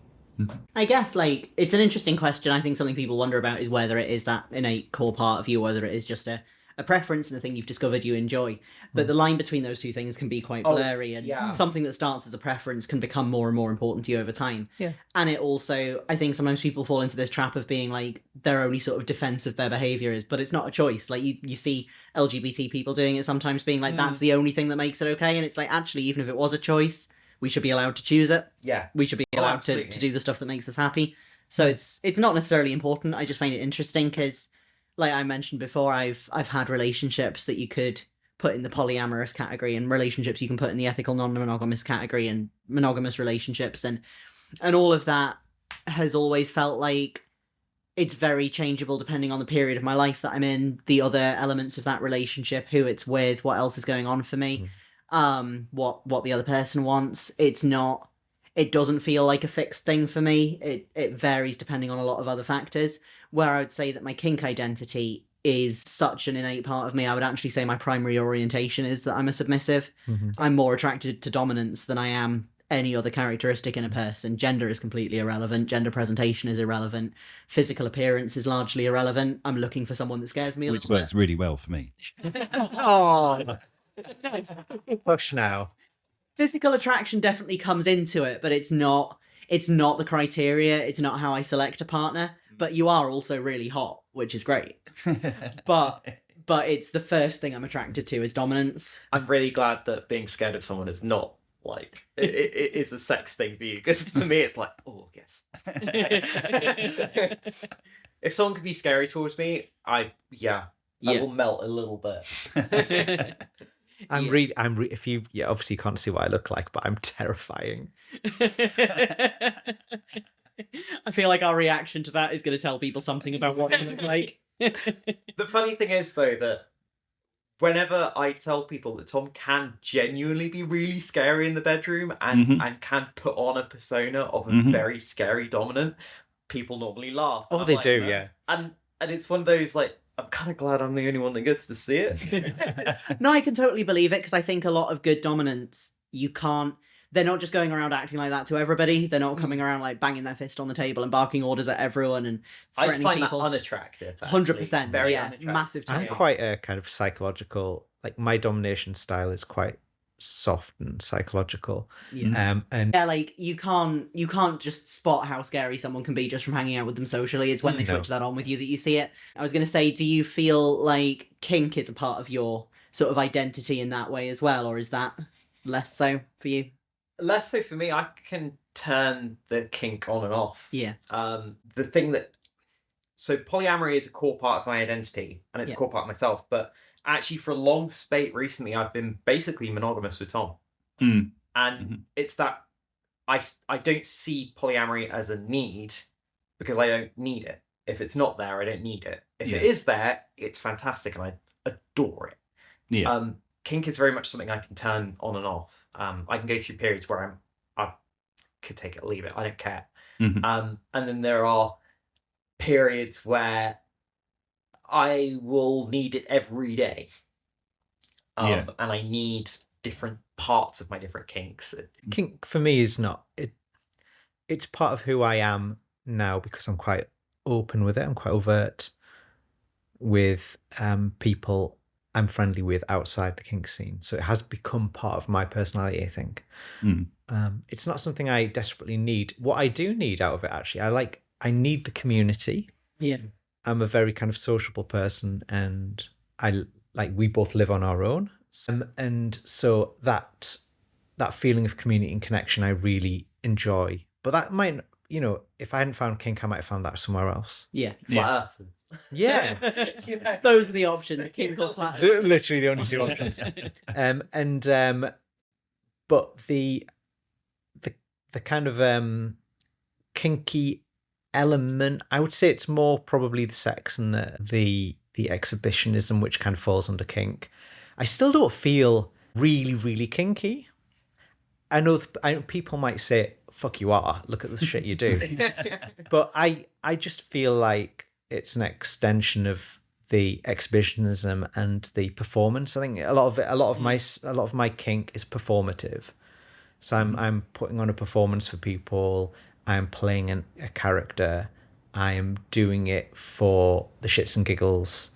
I guess, like, it's an interesting question. I think something people wonder about is whether it is that innate core part of you, whether it is just a preference and a thing you've discovered you enjoy. But the line between those two things can be quite blurry, and something that starts as a preference can become more and more important to you over time. Yeah. And it also, I think sometimes people fall into this trap of being like, their only sort of defense of their behavior is, but it's not a choice. Like you see LGBT people doing it sometimes being like, that's the only thing that makes it okay. And it's like, actually, even if it was a choice, we should be allowed to choose it. Yeah. We should be allowed to do the stuff that makes us happy. So it's not necessarily important. I just find it interesting because, like I mentioned before, I've had relationships that you could put in the polyamorous category, and relationships you can put in the ethical non-monogamous category, and monogamous relationships, and all of that has always felt like it's very changeable depending on the period of my life that I'm in, the other elements of that relationship, who it's with, what else is going on for me, what the other person wants. It doesn't feel like a fixed thing for me. It varies depending on a lot of other factors, where I would say that my kink identity is such an innate part of me. I would actually say my primary orientation is that I'm a submissive. I'm more attracted to dominance than I am any other characteristic in a person. Gender is completely irrelevant. Gender presentation is irrelevant. Physical appearance is largely irrelevant. I'm looking for someone that scares me a Which little works really well for me. Oh, push now. Physical attraction definitely comes into it, but it's not the criteria. It's not how I select a partner. But you are also really hot, which is great. But it's the first thing I'm attracted to is dominance. I'm really glad that being scared of someone is not like it is a sex thing for you, because for me it's like, oh yes. If someone could be scary towards me, I will melt a little bit. If you obviously can't see what I look like, but I'm terrifying. I feel like our reaction to that is going to tell people something about what you look like. The funny thing is, though, that whenever I tell people that Tom can genuinely be really scary in the bedroom and can put on a persona of a very scary dominant, people normally laugh. Oh, they do, yeah. And it's one of those, like, I'm kind of glad I'm the only one that gets to see it. No, I can totally believe it, because I think a lot of good dominants, they're not just going around acting like that to everybody. They're not coming around like banging their fist on the table and barking orders at everyone and I threatening find people. that unattractive. 100%. Very Yeah, unattractive. massive I'm turn off. quite a kind of psychological, like my domination style is quite soft and psychological. Yeah. And Yeah, like you can't just spot how scary someone can be just from hanging out with them socially. It's when they No. switch that on with you that you see it. I was gonna say, do you feel like kink is a part of your sort of identity in that way as well, or is that less so for you? Less so for me. I can turn the kink on and off. Yeah. The thing that... So polyamory is a core part of my identity, and it's a core part of myself, but actually for a long spate recently, I've been basically monogamous with Tom. And it's that I don't see polyamory as a need, because I don't need it. If it's not there, I don't need it. If it is there, it's fantastic, and I adore it. Yeah. Kink is very much something I can turn on and off. I can go through periods where I could take it or leave it. I don't care. And then there are periods where I will need it every day. And I need different parts of my different kinks. kink for me is not it's part of who I am now, because I'm quite open with it. I'm quite overt with people I'm friendly with outside the kink scene, so it has become part of my personality, I think. It's not something I desperately need. What I do need out of it, actually, I need the community. Yeah. I'm a very kind of sociable person, and we both live on our own, and so that feeling of community and connection I really enjoy. But that might, if I hadn't found kink, I might have found that somewhere else. Yeah. Flat earthers. Yeah. Those are the options. Kink or flat. Literally the only two options. But the kind of kinky element, I would say it's more probably the sex and the exhibitionism, which kind of falls under kink. I still don't feel really, really kinky. I know people might say, "Fuck you are, look at the shit you do," but I just feel like it's an extension of the exhibitionism and the performance. I think a lot of my kink is performative. So I'm putting on a performance for people. I'm playing a character. I am doing it for the shits and giggles.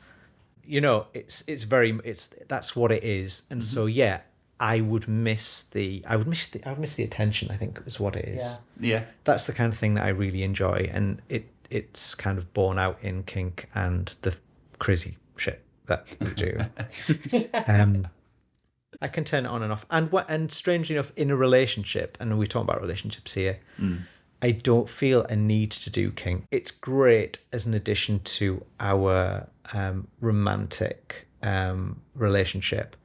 That's what it is. And so I would miss the attention, I think is what it is. Yeah. That's the kind of thing that I really enjoy, and it's kind of borne out in kink and the crazy shit that we do. I can turn it on and off, and strangely enough, in a relationship, and we're talking about relationships here, I don't feel a need to do kink. It's great as an addition to our romantic relationship,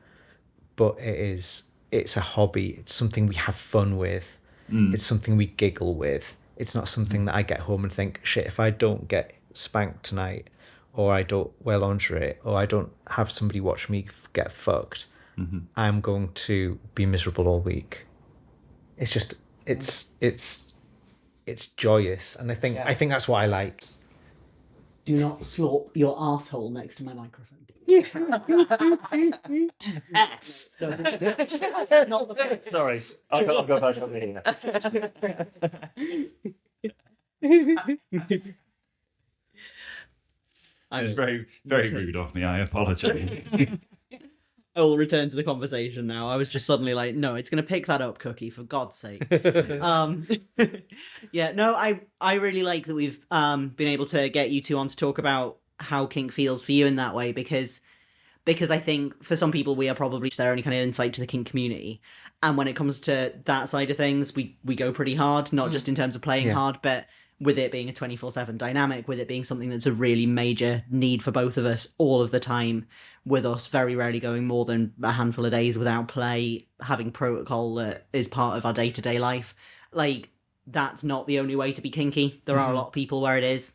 but it's a hobby. It's something we have fun with. It's something we giggle with. It's not something that I get home and think, shit, if I don't get spanked tonight, or I don't wear lingerie, or I don't have somebody watch me get fucked, I'm going to be miserable all week. It's just it's joyous, and I think that's what I like. Do not slop your asshole next to my microphone. S. Sorry, I'll go back over here. I It's very, very rude of me. I apologise. I will return to the conversation now. I was just suddenly like, no, it's going to pick that up, Cookie, for God's sake. Yeah, no, I really like that we've been able to get you two on to talk about how kink feels for you in that way, because I think for some people we are probably their only kind of insight to the kink community. And when it comes to that side of things, we go pretty hard, not just in terms of playing hard, but with it being a 24/7 dynamic, with it being something that's a really major need for both of us all of the time, with us very rarely going more than a handful of days without play, having protocol that is part of our day-to-day life. Like, that's not the only way to be kinky. There are a lot of people where it is.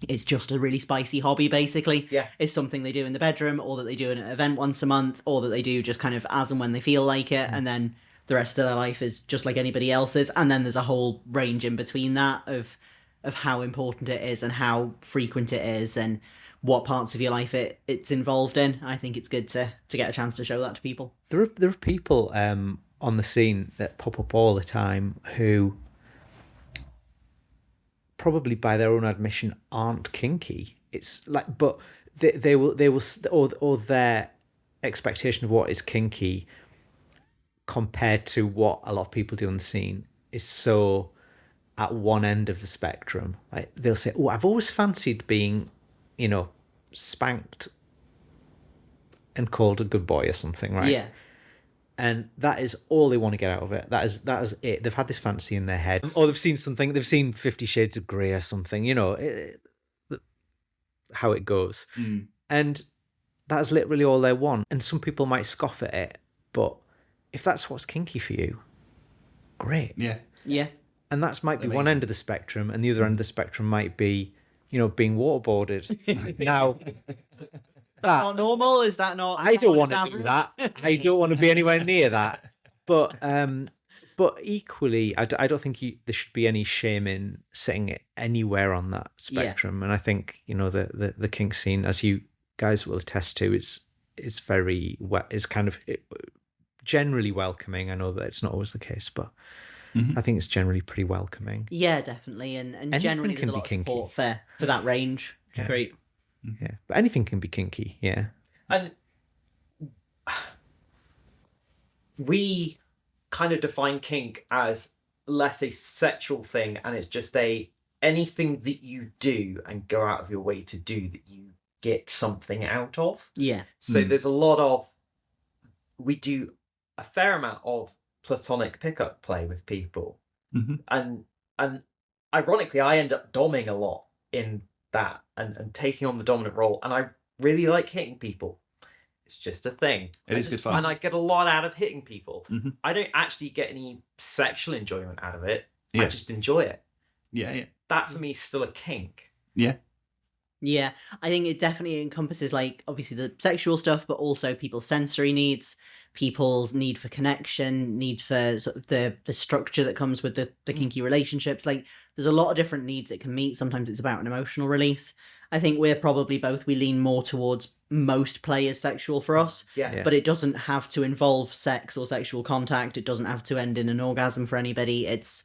It's just a really spicy hobby, basically. Yeah. It's something they do in the bedroom, or that they do in an event once a month, or that they do just kind of as and when they feel like it, and then the rest of their life is just like anybody else's. And then there's a whole range in between that of how important it is and how frequent it is and what parts of your life it's involved in. I think it's good to get a chance to show that to people. There are people on the scene that pop up all the time who probably by their own admission aren't kinky. It's like, but they will or their expectation of what is kinky compared to what a lot of people do on the scene is so at one end of the spectrum. Like they'll say, "Oh, I've always fancied being, spanked and called a good boy or something," right? Yeah. And that is all they want to get out of it. That is it. They've had this fantasy in their head, or they've seen something. They've seen 50 Shades of Grey or something. How it goes, and that's literally all they want. And some people might scoff at it, but if that's what's kinky for you, great. Yeah. Yeah. And that might be one Amazing. end of the spectrum, and the other end of the spectrum might be, being waterboarded. Now, Not normal? Is that not? I don't want not to do average? that. I don't want to be anywhere near that. But equally, I don't think there should be any shame in setting it anywhere on that spectrum. And I think the kink scene, as you guys will attest to, is very is kind of generally welcoming. I know that it's not always the case, but I think it's generally pretty welcoming. Yeah, definitely, and Anything generally can there's a be lot of kinky. support for that range. Which is great. Yeah, but anything can be kinky. Yeah. And we kind of define kink as less a sexual thing, and it's just anything that you do and go out of your way to do that you get something out of. Yeah. So there's a lot of, we do a fair amount of platonic pickup play with people, and ironically I end up doming a lot in that and taking on the dominant role, and I really like hitting people. It's just a thing. It is good fun. And I get a lot out of hitting people. I don't actually get any sexual enjoyment out of it. I Yeah. just enjoy it. Yeah. That for me is still a kink. Yeah. Yeah, I think it definitely encompasses, like, obviously the sexual stuff, but also people's sensory needs, people's need for connection, need for sort of the structure that comes with the kinky relationships. Like, there's a lot of different needs it can meet. Sometimes it's about an emotional release. I think we're probably both, we lean more towards most play is sexual for us, Yeah. but it doesn't have to involve sex or sexual contact. It doesn't have to end in an orgasm for anybody. It's,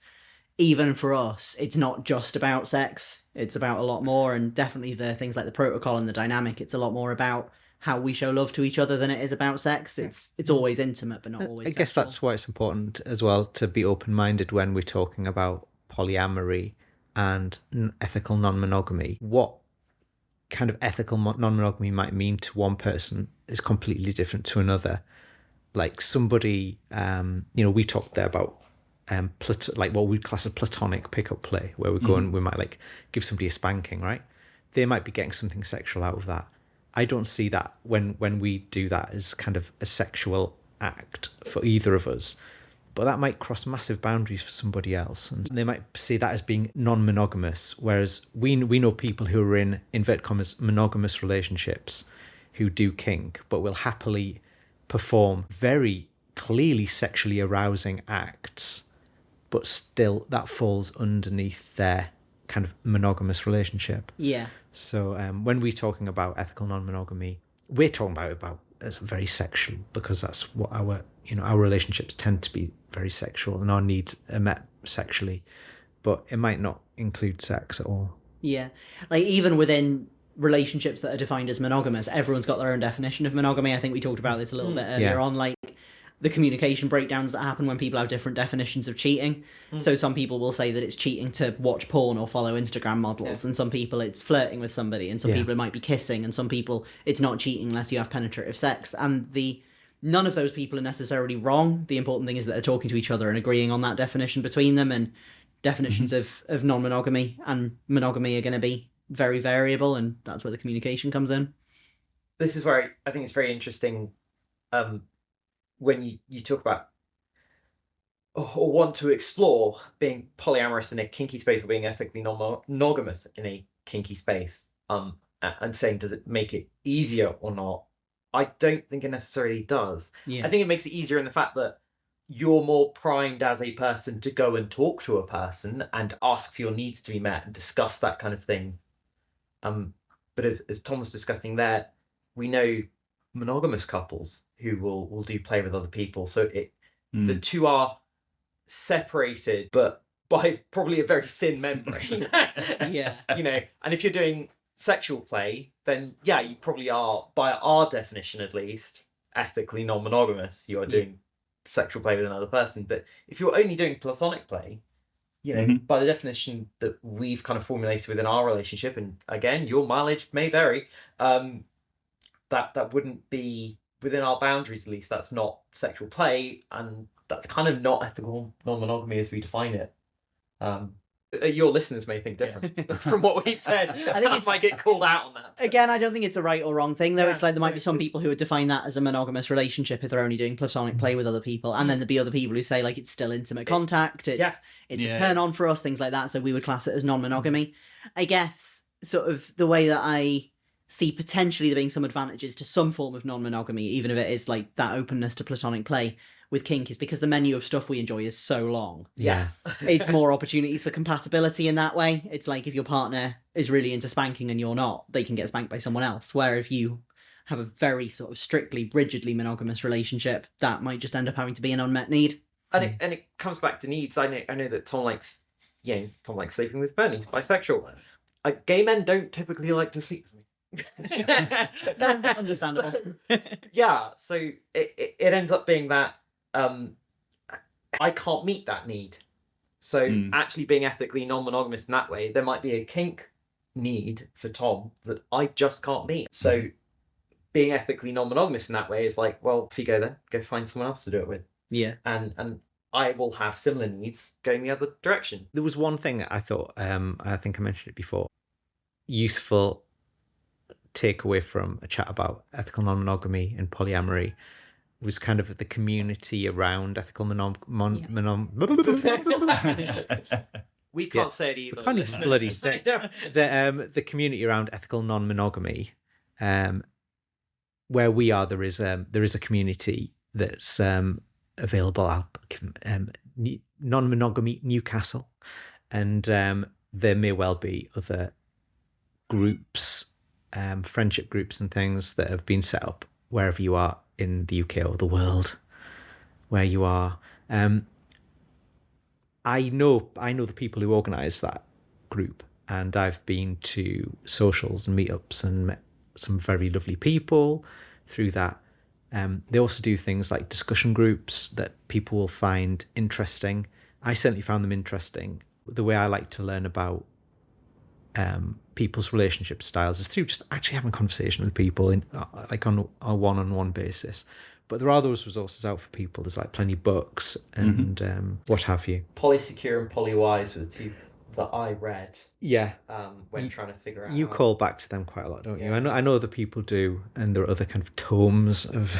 even for us, it's not just about sex. It's about a lot more, and definitely the things like the protocol and the dynamic, it's a lot more about how we show love to each other than it is about sex. It's always intimate, but not always I guess sexual. that's why it's important as well to be open-minded when we're talking about polyamory and ethical non-monogamy. What kind of ethical non-monogamy might mean to one person is completely different to another. Like somebody, we talked there about like what we'd class as platonic pickup play, where we go and we might like give somebody a spanking, right? They might be getting something sexual out of that. I don't see that when we do that as kind of a sexual act for either of us, but that might cross massive boundaries for somebody else, and they might see that as being non-monogamous, whereas we know people who are in inverted commas monogamous relationships who do kink, but will happily perform very clearly sexually arousing acts, but still that falls underneath their kind of monogamous relationship. Yeah. So when we're talking about ethical non-monogamy, we're talking about as very sexual, because that's what our relationships tend to be, very sexual, and our needs are met sexually, but it might not include sex at all. Yeah. Like, even within relationships that are defined as monogamous, everyone's got their own definition of monogamy. I think we talked about this a little bit earlier on, like the communication breakdowns that happen when people have different definitions of cheating. So some people will say that it's cheating to watch porn or follow Instagram models, and some people it's flirting with somebody, and some people it might be kissing, and some people it's not cheating unless you have penetrative sex. And none of those people are necessarily wrong. The important thing is that they're talking to each other and agreeing on that definition between them, and definitions of non-monogamy and monogamy are going to be very variable, and that's where the communication comes in. This is where I think it's very interesting when you talk about or want to explore being polyamorous in a kinky space or being ethically non-monogamous in a kinky space, and saying, does it make it easier or not? I don't think it necessarily does. Yeah. I think it makes it easier in the fact that you're more primed as a person to go and talk to a person and ask for your needs to be met and discuss that kind of thing But as Tom was discussing there, we know monogamous couples who will do play with other people. So the two are separated, but by probably a very thin membrane. Yeah. You know, and if you're doing sexual play, then yeah, you probably are, by our definition at least, ethically non-monogamous. You are doing sexual play with another person. But if you're only doing platonic play, you know, by the definition that we've kind of formulated within our relationship, and again, your mileage may vary, that wouldn't be within our boundaries, at least. That's not sexual play, and that's kind of not ethical non-monogamy as we define it. Your listeners may think different from what we've said. I think it might get called out on that. Again, I don't think it's a right or wrong thing, though. It's like there might be some people who would define that as a monogamous relationship if they're only doing platonic play with other people, and then there'd be other people who say like it's still intimate contact, it's a turn on for us, things like that. So we would class it as non-monogamy. I guess sort of the way that I see potentially there being some advantages to some form of non-monogamy, even if it is like that openness to platonic play with kink, is because the menu of stuff we enjoy is so long. Yeah. It's more opportunities for compatibility in that way. It's like if your partner is really into spanking and you're not, they can get spanked by someone else. Where if you have a very sort of strictly, rigidly monogamous relationship, that might just end up having to be an unmet need. And it comes back to needs. I know that Tom likes sleeping with men. He's bisexual. Gay men don't typically like to sleep with me. Understandable. Yeah, so it ends up being that I can't meet that need. So actually being ethically non-monogamous in that way, there might be a kink need for Tom that I just can't meet. So being ethically non-monogamous in that way is like, well, off you go then, go find someone else to do it with. Yeah. And I will have similar needs going the other direction. There was one thing I thought, I think I mentioned it before, useful takeaway from a chat about ethical non-monogamy and polyamory was kind of the community around ethical We can't say it either. Can't even bloody say the community around ethical non-monogamy, where we are, there is a community that's available out, non-monogamy Newcastle, and there may well be other groups, friendship groups and things that have been set up wherever you are in the UK or the world where you are. I know the people who organise that group, and I've been to socials and meetups and met some very lovely people through that. They also do things like discussion groups that people will find interesting. I certainly found them interesting. The way I like to learn about people's relationship styles is through just actually having a conversation with people in like on a one-on-one basis. But there are those resources out for people. There's like plenty of books and what have you. Polysecure and Polywise were the two that I read. Yeah. When trying to figure out. You call back to them quite a lot, don't you? I know other people do, and there are other kind of tomes of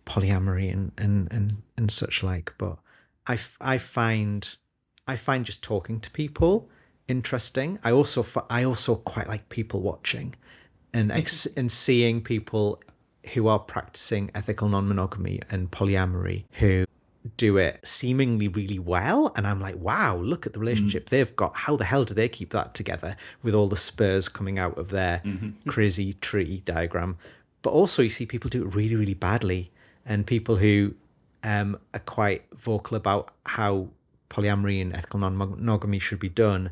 polyamory and such like. But I find just talking to people interesting. I also quite like people watching, and and seeing people who are practicing ethical non-monogamy and polyamory who do it seemingly really well, and I'm like, wow, look at the relationship they've got. How the hell do they keep that together with all the spurs coming out of their crazy tree diagram? But also you see people do it really, really badly, and people who are quite vocal about how polyamory and ethical non-monogamy should be done,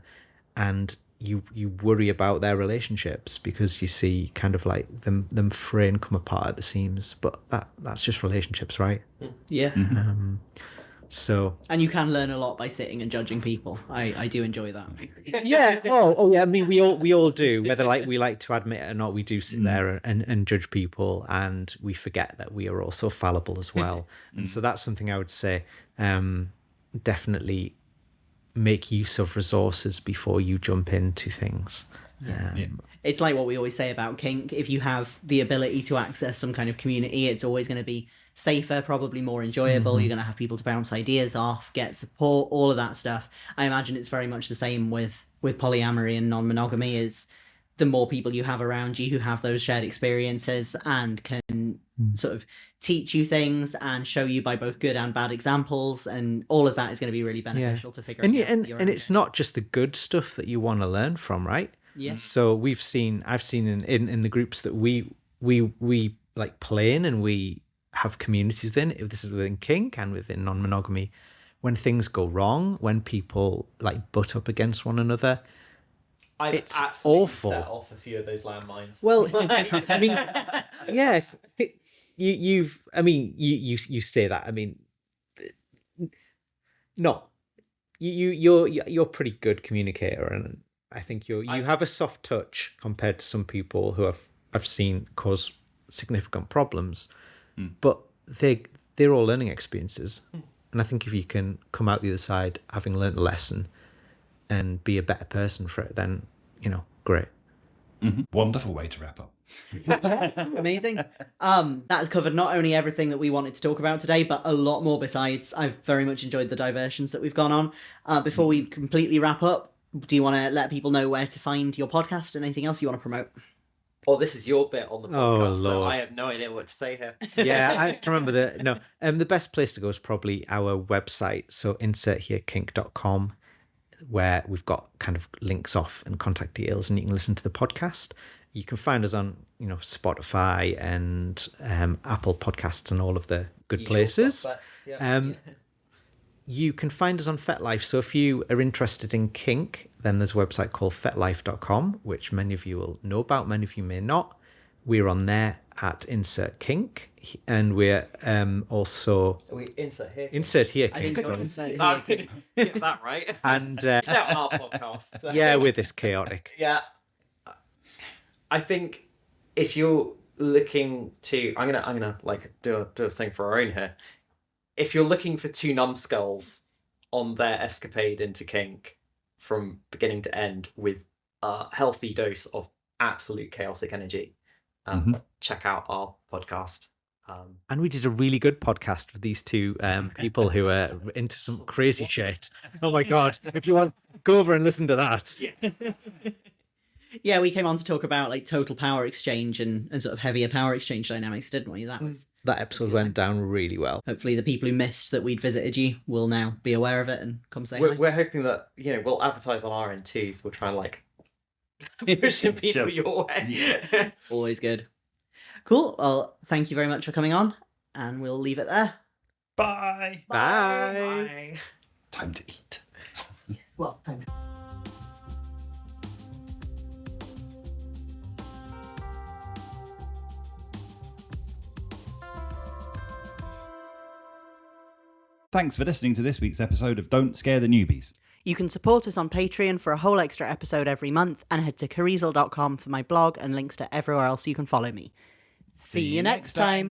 and you worry about their relationships because you see kind of like them fray and come apart at the seams. But that's just relationships, right? Yeah. So, and you can learn a lot by sitting and judging people. I do enjoy that. Yeah. Oh yeah. I mean, we all do. Whether we like to admit it or not, we do sit there and judge people, and we forget that we are also fallible as well. And so that's something I would say. Definitely make use of resources before you jump into things. It's like what we always say about kink. If you have the ability to access some kind of community, it's always going to be safer, probably more enjoyable. You're going to have people to bounce ideas off, get support, all of that stuff. I imagine it's very much the same with polyamory and non-monogamy. Is the more people you have around you who have those shared experiences and can sort of teach you things and show you by both good and bad examples, and all of that is going to be really beneficial to figure out. And it's not just the good stuff that you want to learn from, right? Yeah. So I've seen in the groups that we like play in and we have communities within, if this is within kink and within non-monogamy, when things go wrong, when people like butt up against one another, it's absolutely awful. set off a few of those landmines. Well, I mean, yeah, you say that. I mean, no, you're a pretty good communicator, and I think you have a soft touch compared to some people who I've seen cause significant problems, but they're all learning experiences, and I think if you can come out the other side having learned a lesson and be a better person for it, then great. Wonderful way to wrap up. Amazing. That has covered not only everything that we wanted to talk about today, but a lot more besides. I've very much enjoyed the diversions that we've gone on. Before we completely wrap up, do you want to let people know where to find your podcast and anything else you want to promote? Well, this is your bit on the podcast, so Lord. I have no idea what to say here. Yeah, I have to remember the best place to go is probably our website. So insert here kink.com, where we've got kind of links off and contact details, and you can listen to the podcast. You can find us on, Spotify and Apple Podcasts and all of the good Usual places. suspects, yeah. You can find us on FetLife. So if you are interested in kink, then there's a website called fetlife.com, which many of you will know about, many of you may not. We're on there at insert kink, and we're also We insert here. insert here I kink. think you're inside I here. didn't get that right. And It's out on our podcast. So. yeah, we're this chaotic. Yeah. I think if you're looking to, I'm gonna like do a thing for our own here. If you're looking for two numbskulls on their escapade into kink from beginning to end with a healthy dose of absolute chaotic energy, check out our podcast. And we did a really good podcast with these two people who are into some crazy shit. Oh my God. If you want, go over and listen to that. Yes. Yeah, we came on to talk about like total power exchange and sort of heavier power exchange dynamics, didn't we? That episode went down really well. Hopefully the people who missed that we'd visited you will now be aware of it and come say hi. We're hoping that, we'll advertise on our end too, so we'll try and like push some people your way. Always good. Cool. Well, thank you very much for coming on, and we'll leave it there. Bye. Bye. Time to eat. Yes. Well, time. Thanks for listening to this week's episode of Don't Scare the Newbies. You can support us on Patreon for a whole extra episode every month, and head to kirizal.com for my blog and links to everywhere else you can follow me. See you next time.